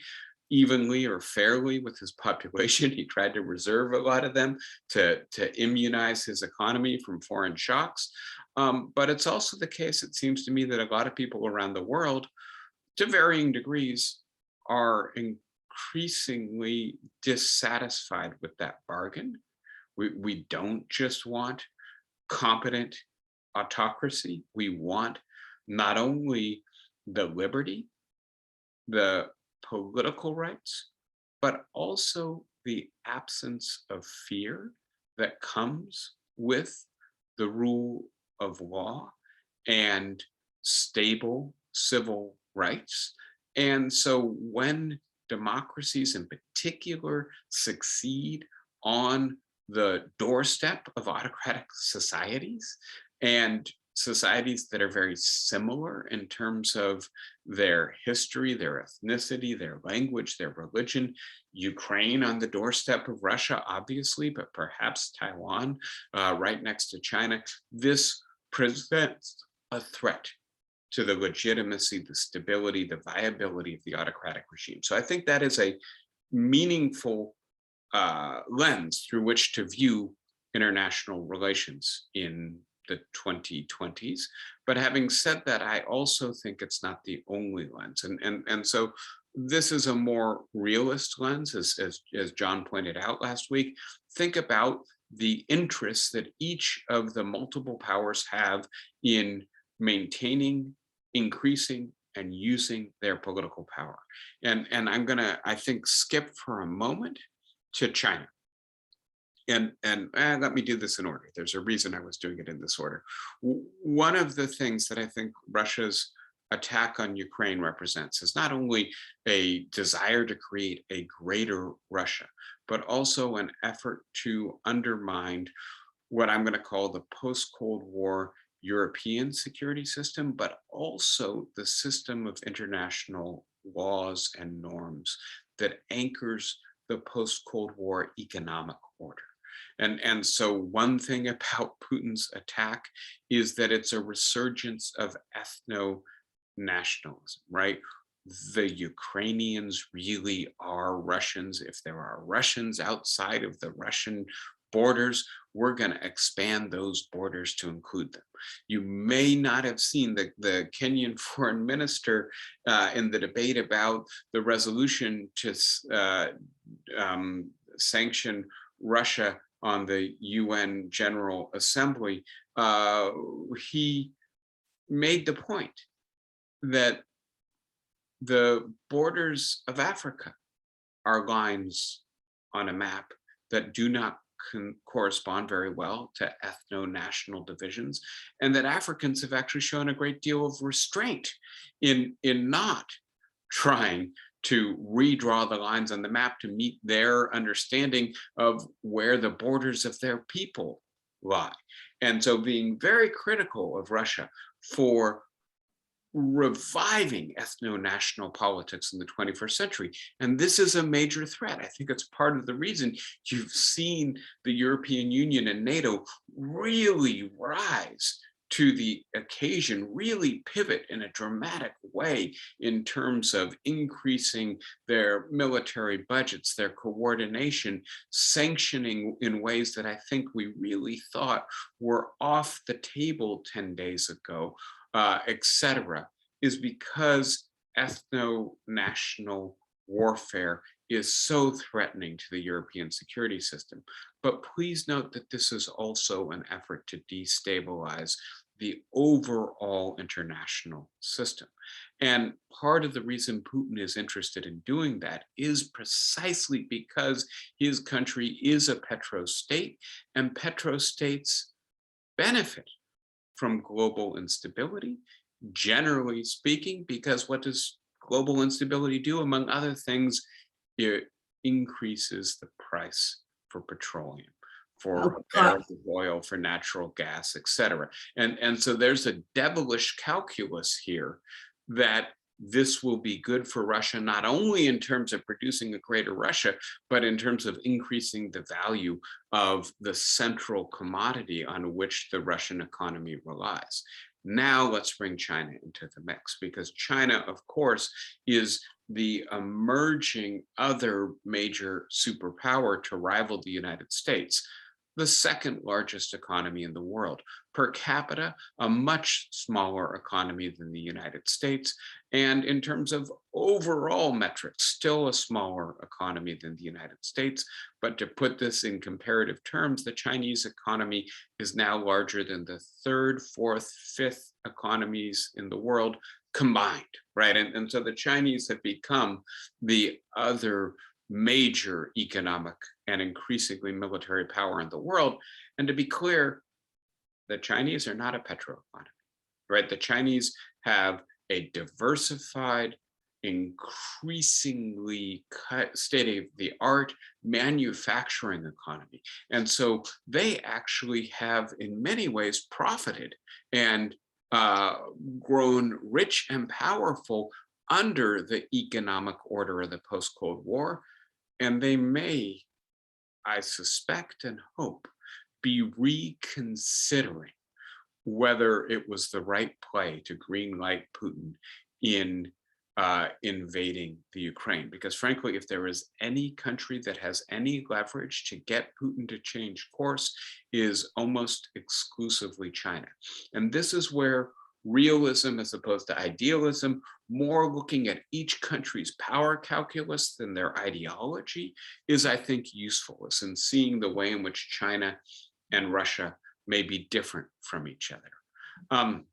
evenly or fairly with his population. He tried to reserve a lot of them to immunize his economy from foreign shocks. But it's also the case, it seems to me, that a lot of people around the world, to varying degrees, are increasingly dissatisfied with that bargain. We don't just want competent autocracy. We want not only the liberty, the political rights, but also the absence of fear that comes with the rule of law and stable civil rights. And so when democracies in particular succeed on the doorstep of autocratic societies, and societies that are very similar in terms of their history, their ethnicity, their language, their religion. Ukraine on the doorstep of Russia, obviously, but perhaps Taiwan right next to China. This presents a threat to the legitimacy, the stability, the viability of the autocratic regime. So I think that is a meaningful lens through which to view international relations in the 2020s. But having said that, I also think it's not the only lens. And so this is a more realist lens, as John pointed out last week. Think about the interests that each of the multiple powers have in maintaining, increasing, and using their political power. And I'm gonna, I think, skip for a moment to China. And let me do this in order. There's a reason I was doing it in this order. One of the things that I think Russia's attack on Ukraine represents is not only a desire to create a greater Russia, but also an effort to undermine what I'm going to call the post-Cold War European security system, but also the system of international laws and norms that anchors the post-Cold War economic order. And so one thing about Putin's attack is that it's a resurgence of ethno-nationalism, right? The Ukrainians really are Russians. If there are Russians outside of the Russian borders, we're going to expand those borders to include them. You may not have seen the Kenyan foreign minister in the debate about the resolution to sanction Russia on the UN General Assembly. He made the point that the borders of Africa are lines on a map that do not correspond very well to ethno-national divisions, and that Africans have actually shown a great deal of restraint in not trying to redraw the lines on the map to meet their understanding of where the borders of their people lie. And so being very critical of Russia for reviving ethno-national politics in the 21st century. And this is a major threat. I think it's part of the reason you've seen the European Union and NATO really rise to the occasion really pivot in a dramatic way in terms of increasing their military budgets, their coordination, sanctioning in ways that I think we really thought were off the table 10 days ago, etc., is because ethno-national warfare is so threatening to the European security system. But please note that this is also an effort to destabilize the overall international system. And part of the reason Putin is interested in doing that is precisely because his country is a petrostate, and petrostates benefit from global instability, generally speaking, because what does global instability do? Among other things, it increases the price for petroleum, Oh, for God. barrels of oil, for natural gas, et cetera. And so there's a devilish calculus here that this will be good for Russia, not only in terms of producing a greater Russia, but in terms of increasing the value of the central commodity on which the Russian economy relies. Now let's bring China into the mix, because China, of course, is the emerging other major superpower to rival the United States, the second largest economy in the world. Per capita, a much smaller economy than the United States. And in terms of overall metrics, still a smaller economy than the United States. But to put this in comparative terms, the Chinese economy is now larger than the third, fourth, fifth economies in the world combined, right? And so the Chinese have become the other major economic and increasingly military power in the world. And to be clear, the Chinese are not a petro economy, right? The Chinese have a diversified, increasingly state-of-the-art manufacturing economy. And so they actually have, in many ways, profited and grown rich and powerful under the economic order of the post-Cold War. And they may, I suspect and hope, be reconsidering whether it was the right play to greenlight Putin in invading the Ukraine. Because frankly, if there is any country that has any leverage to get Putin to change course, is almost exclusively China. And this is where realism as opposed to idealism, more looking at each country's power calculus than their ideology, is, I think, useful, is in seeing the way in which China and Russia may be different from each other.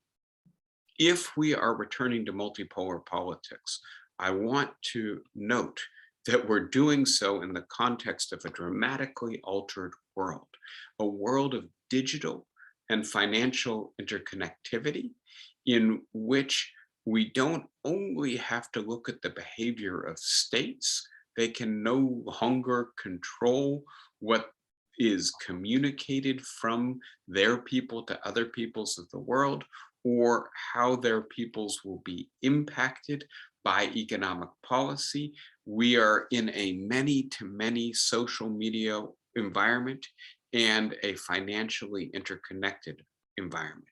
If we are returning to multipolar politics, I want to note that we're doing so in the context of a dramatically altered world, a world of digital and financial interconnectivity, in which we don't only have to look at the behavior of states, they can no longer control what is communicated from their people to other peoples of the world, or how their peoples will be impacted by economic policy. We are in a many-to-many social media environment and a financially interconnected environment.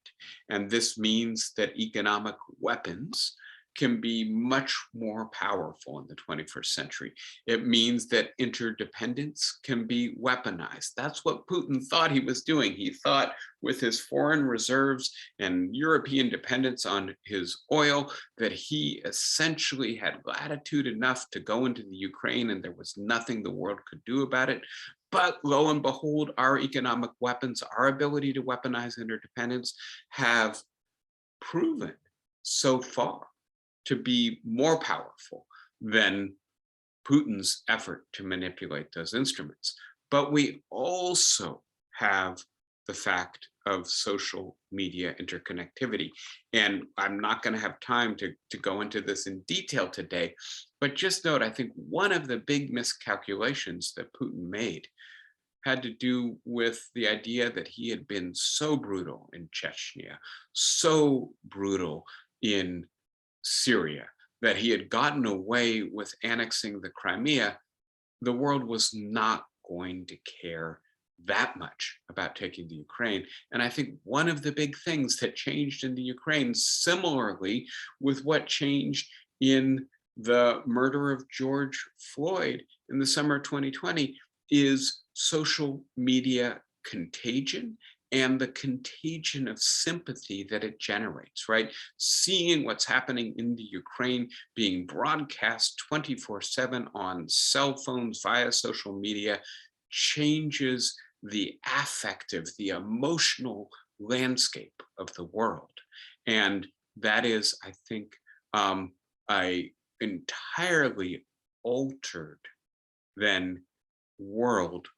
And this means that economic weapons can be much more powerful in the 21st century. It means that interdependence can be weaponized. That's what Putin thought he was doing. He thought with his foreign reserves and European dependence on his oil that he essentially had latitude enough to go into the Ukraine and there was nothing the world could do about it. But lo and behold, our economic weapons, our ability to weaponize interdependence, have proven so far to be more powerful than Putin's effort to manipulate those instruments. But we also have the fact of social media interconnectivity. And I'm not going to have time to go into this in detail today, but just note, I think one of the big miscalculations that Putin made had to do with the idea that he had been so brutal in Chechnya, so brutal in Syria, that he had gotten away with annexing the Crimea. The world was not going to care that much about taking the Ukraine. And I think one of the big things that changed in the Ukraine, similarly with what changed in the murder of George Floyd in the summer of 2020, is social media contagion and the contagion of sympathy that it generates, right? Seeing what's happening in the Ukraine being broadcast 24/7 on cell phones via social media changes the affective, the emotional landscape of the world. And that is, I think, a entirely altered then world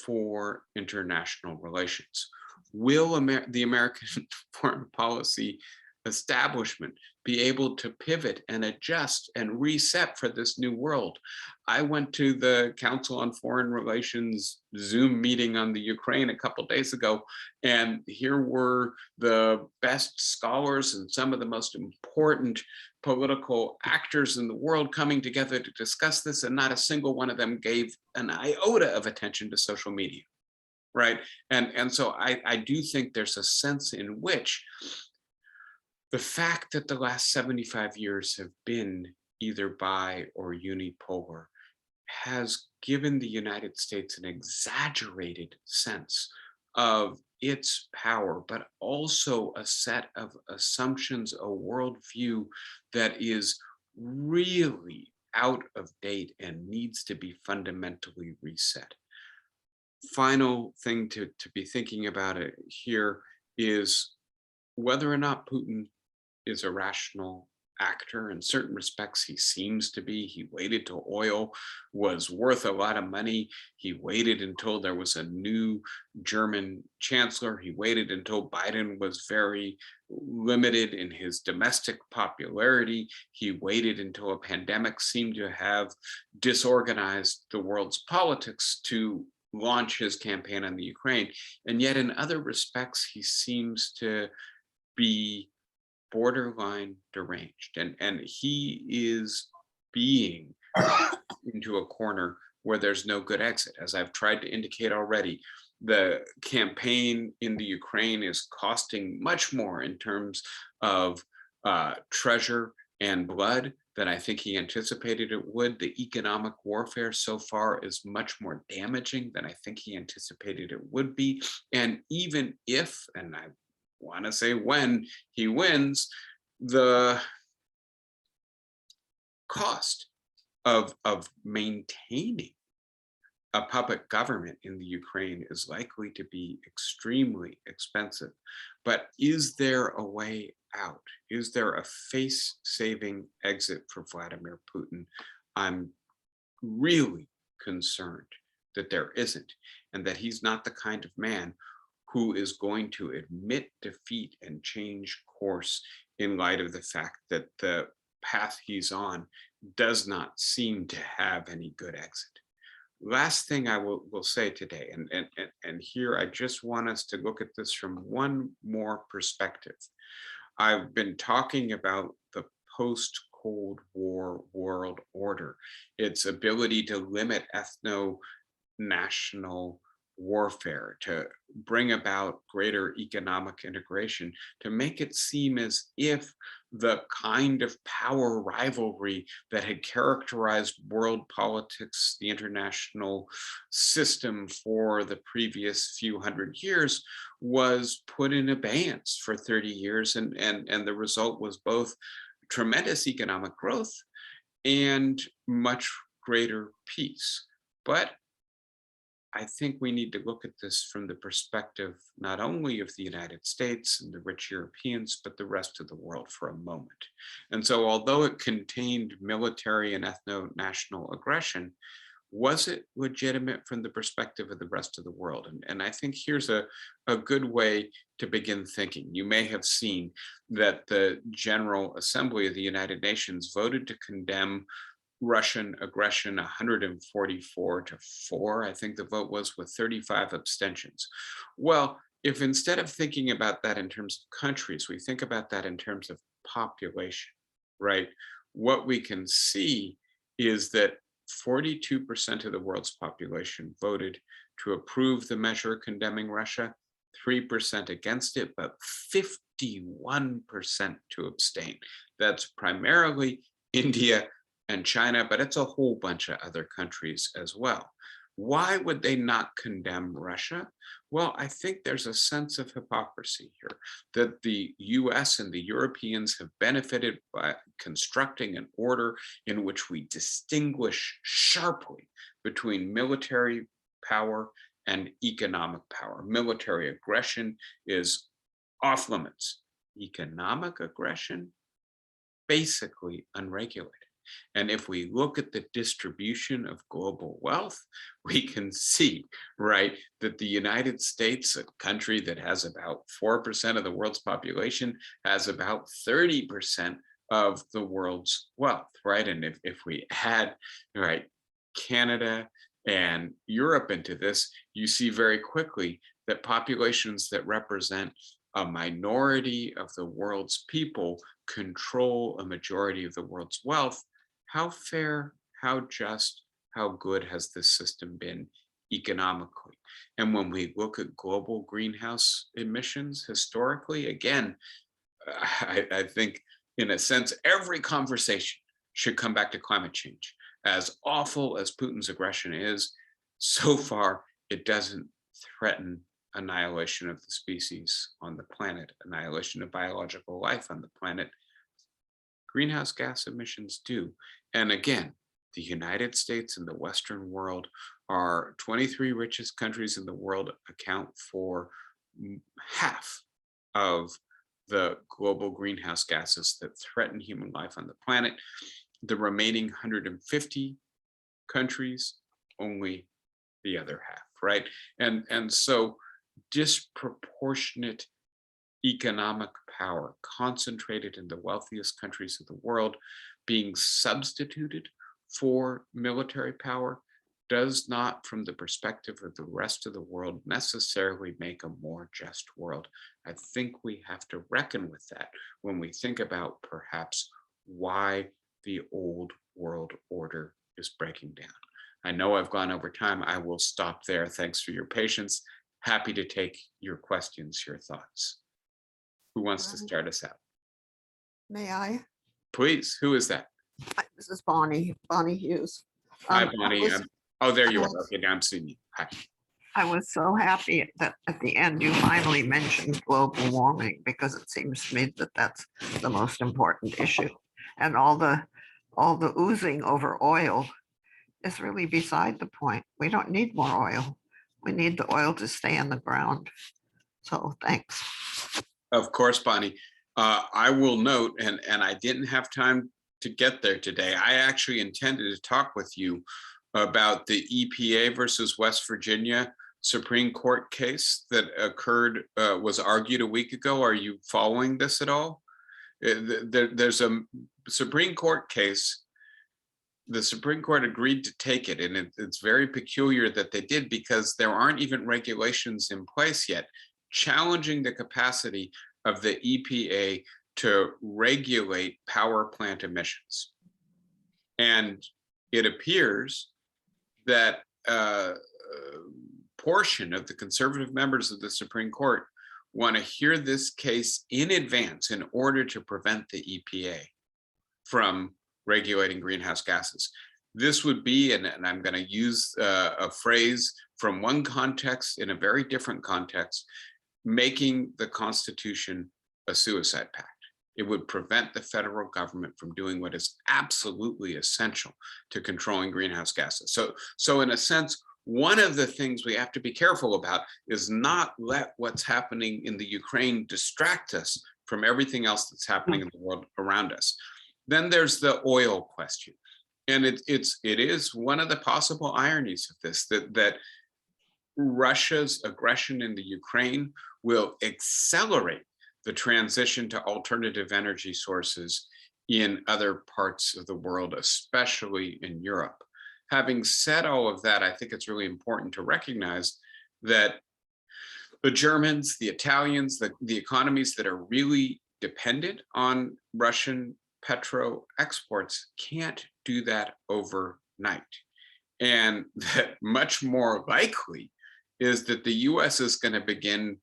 for international relations. Will the American foreign policy establishment be able to pivot and adjust and reset for this new world? I went to the Council on Foreign Relations Zoom meeting on the Ukraine a couple days ago, and here were the best scholars and some of the most important political actors in the world coming together to discuss this, and not a single one of them gave an iota of attention to social media, right? And so I do think there's a sense in which the fact that the last 75 years have been either bi or unipolar has given the United States an exaggerated sense of its power, but also a set of assumptions, a worldview that is really out of date and needs to be fundamentally reset. Final thing to be thinking about it here is whether or not Putin is a rational actor. In certain respects, he seems to be. He waited till oil was worth a lot of money. He waited until there was a new German chancellor. He waited until Biden was very limited in his domestic popularity. He waited until a pandemic seemed to have disorganized the world's politics to launch his campaign on the Ukraine. And yet in other respects, he seems to be borderline deranged, and he is being into a corner where there's no good exit. As I've tried to indicate already, the campaign in the Ukraine is costing much more in terms of treasure and blood than I think he anticipated it would. The economic warfare so far is much more damaging than I think he anticipated it would be. And even if, and I want to say when he wins, the cost of maintaining a puppet government in the Ukraine is likely to be extremely expensive. But is there a way out? Is there a face-saving exit for Vladimir Putin? I'm really concerned that there isn't, and that he's not the kind of man who is going to admit defeat and change course in light of the fact that the path he's on does not seem to have any good exit. Last thing I will say today, and here I just want us to look at this from one more perspective. I've been talking about the post-Cold War world order, its ability to limit ethno-national warfare, to bring about greater economic integration, to make it seem as if the kind of power rivalry that had characterized world politics, the international system for the previous few hundred years, was put in abeyance for 30 years. And the result was both tremendous economic growth and much greater peace. But I think we need to look at this from the perspective not only of the United States and the rich Europeans, but the rest of the world for a moment. And so although it contained military and ethno-national aggression, was it legitimate from the perspective of the rest of the world? And I think here's a good way to begin thinking. You may have seen that the General Assembly of the United Nations voted to condemn Russian aggression 144-4, I think the vote was, with 35 abstentions. Well, if instead of thinking about that in terms of countries, we think about that in terms of population, right? What we can see is that 42% of the world's population voted to approve the measure condemning Russia, 3% against it, but 51% to abstain. That's primarily India and China, but it's a whole bunch of other countries as well. Why would they not condemn Russia? Well, I think there's a sense of hypocrisy here that the US and the Europeans have benefited by constructing an order in which we distinguish sharply between military power and economic power. Military aggression is off limits. Economic aggression, basically unregulated. And if we look at the distribution of global wealth, we can see, right, that the United States, a country that has about 4% of the world's population, has about 30% of the world's wealth, right? And if we add, right, Canada and Europe into this, you see very quickly that populations that represent a minority of the world's people control a majority of the world's wealth. How fair, how just, how good has this system been economically? And when we look at global greenhouse emissions historically, again, I think in a sense, every conversation should come back to climate change. As awful as Putin's aggression is, so far it doesn't threaten annihilation of the species on the planet, annihilation of biological life on the planet. Greenhouse gas emissions do. And again, the United States and the Western world are 23 richest countries in the world, account for half of the global greenhouse gases that threaten human life on the planet. The remaining 150 countries, only the other half, right? And so disproportionate economic power concentrated in the wealthiest countries of the world being substituted for military power does not, from the perspective of the rest of the world, necessarily make a more just world. I think we have to reckon with that when we think about perhaps why the old world order is breaking down. I know I've gone over time. I will stop there. Thanks for your patience. Happy to take your questions, your thoughts. Who wants to start us out? May I? Please, who is that? Hi, this is Bonnie Hughes. Hi, Bonnie. Oh, there you are. was- Okay, now I'm seeing you. Hi. I was so happy that at the end you finally mentioned global warming, because it seems to me that that's the most important issue. And all the oozing over oil is really beside the point. We don't need more oil. We need the oil to stay in the ground. So thanks. Of course, Bonnie. I will note, and I didn't have time to get there today. I actually intended to talk with you about the EPA versus West Virginia Supreme Court case that occurred, was argued a week ago. Are you following this at all? There's a Supreme Court case. The Supreme Court agreed to take it, and it's very peculiar that they did, because there aren't even regulations in place yet challenging the capacity of the EPA to regulate power plant emissions. And it appears that a portion of the conservative members of the Supreme Court want to hear this case in advance in order to prevent the EPA from regulating greenhouse gases. This would be, and I'm going to use a phrase from one context in a very different context, making the Constitution a suicide pact. It would prevent the federal government from doing what is absolutely essential to controlling greenhouse gases. So in a sense, one of the things we have to be careful about is not let what's happening in the Ukraine distract us from everything else that's happening in the world around us. Then there's the oil question. And it is one of the possible ironies of this, that Russia's aggression in the Ukraine will accelerate the transition to alternative energy sources in other parts of the world, especially in Europe. Having said all of that, I think it's really important to recognize that the Germans, the Italians, the economies that are really dependent on Russian petro exports can't do that overnight. And that much more likely is that the US is going to begin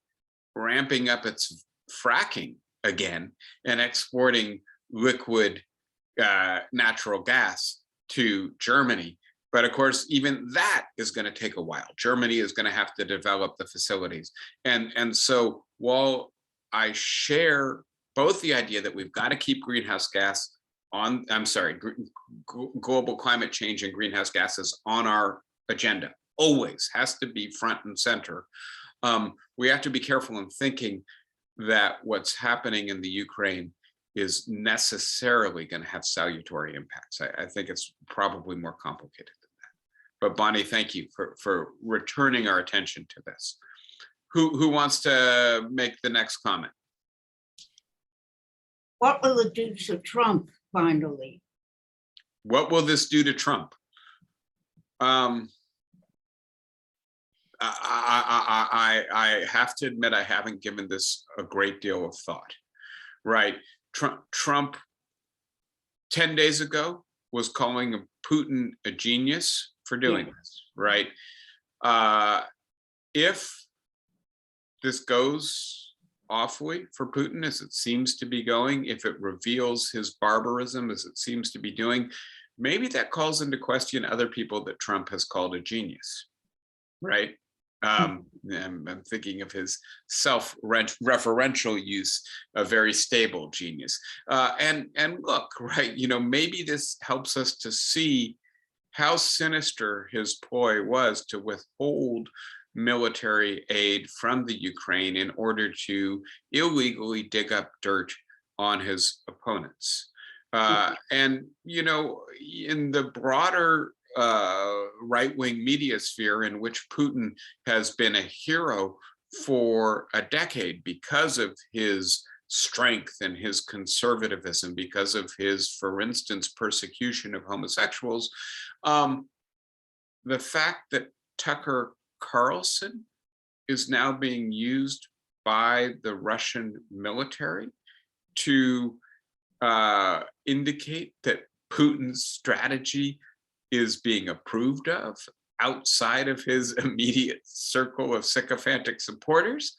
ramping up its fracking again and exporting liquid natural gas to Germany. But of course, even that is going to take a while. Germany is going to have to develop the facilities. And so while I share both the idea that we've got to keep greenhouse gas on, global climate change and greenhouse gases on our agenda, always has to be front and center. We have to be careful in thinking that what's happening in the Ukraine is necessarily going to have salutary impacts. I think it's probably more complicated than that. But Bonnie, thank you for returning our attention to this. Who wants to make the next comment? What will it do to Trump finally? What will this do to Trump? I have to admit, I haven't given this a great deal of thought, right? Trump 10 days ago was calling Putin a genius for doing this, right? If this goes awfully for Putin, as it seems to be going, if it reveals his barbarism, as it seems to be doing, maybe that calls into question other people that Trump has called a genius, right? I'm thinking of his self-referential use, a very stable genius. And look, right, maybe this helps us to see how sinister his ploy was to withhold military aid from the Ukraine in order to illegally dig up dirt on his opponents. And, in the broader right-wing media sphere, in which Putin has been a hero for a decade because of his strength and his conservatism, because of his, for instance, persecution of homosexuals, the fact that Tucker Carlson is now being used by the Russian military to indicate that Putin's strategy is being approved of outside of his immediate circle of sycophantic supporters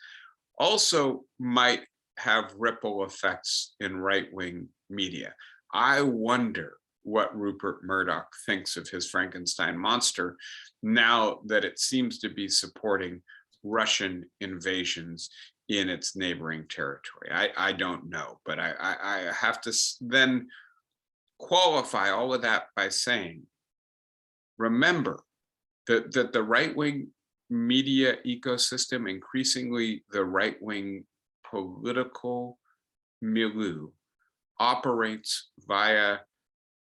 also might have ripple effects in right-wing media. I wonder what Rupert Murdoch thinks of his Frankenstein monster now that it seems to be supporting Russian invasions in its neighboring territory. I don't know, but I have to then qualify all of that by saying, remember that the right-wing media ecosystem, increasingly the right-wing political milieu, operates via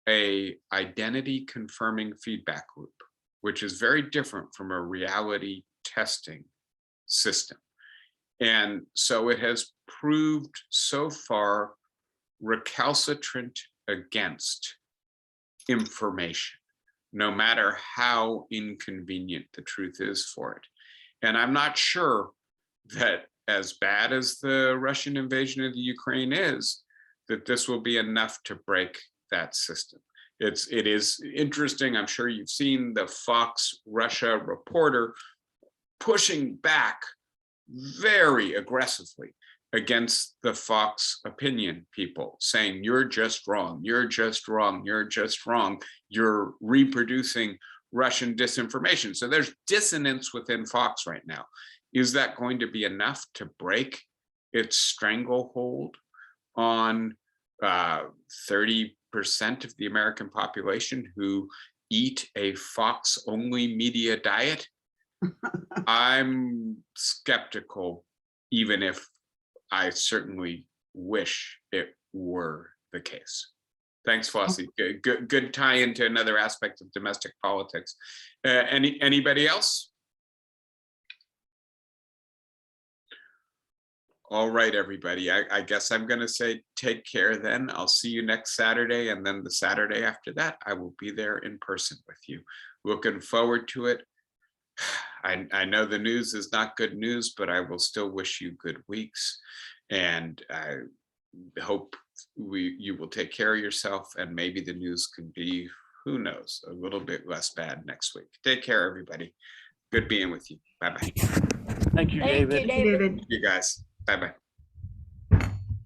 a identity confirming feedback loop, which is very different from a reality testing system. And so it has proved so far recalcitrant against information, no matter how inconvenient the truth is for it. And I'm not sure that, as bad as the Russian invasion of the Ukraine is, that this will be enough to break that system. It is interesting. I'm sure you've seen the Fox Russia reporter pushing back very aggressively against the Fox opinion people, saying, you're just wrong, you're just wrong, you're just wrong, you're reproducing Russian disinformation. So there's dissonance within Fox right now. Is that going to be enough to break its stranglehold on 30% of the American population who eat a Fox-only media diet? I'm skeptical, even if I certainly wish it were the case. Thanks, Flossie. Good tie into another aspect of domestic politics. Anybody else? All right, everybody. I guess I'm going to say take care then. I'll see you next Saturday. And then the Saturday after that, I will be there in person with you. Looking forward to it. I know the news is not good news, but I will still wish you good weeks. And I hope you will take care of yourself, and maybe the news can be, who knows, a little bit less bad next week. Take care, everybody. Good being with you. Bye-bye. Thank you, Thank David. you, David. You guys. Bye-bye.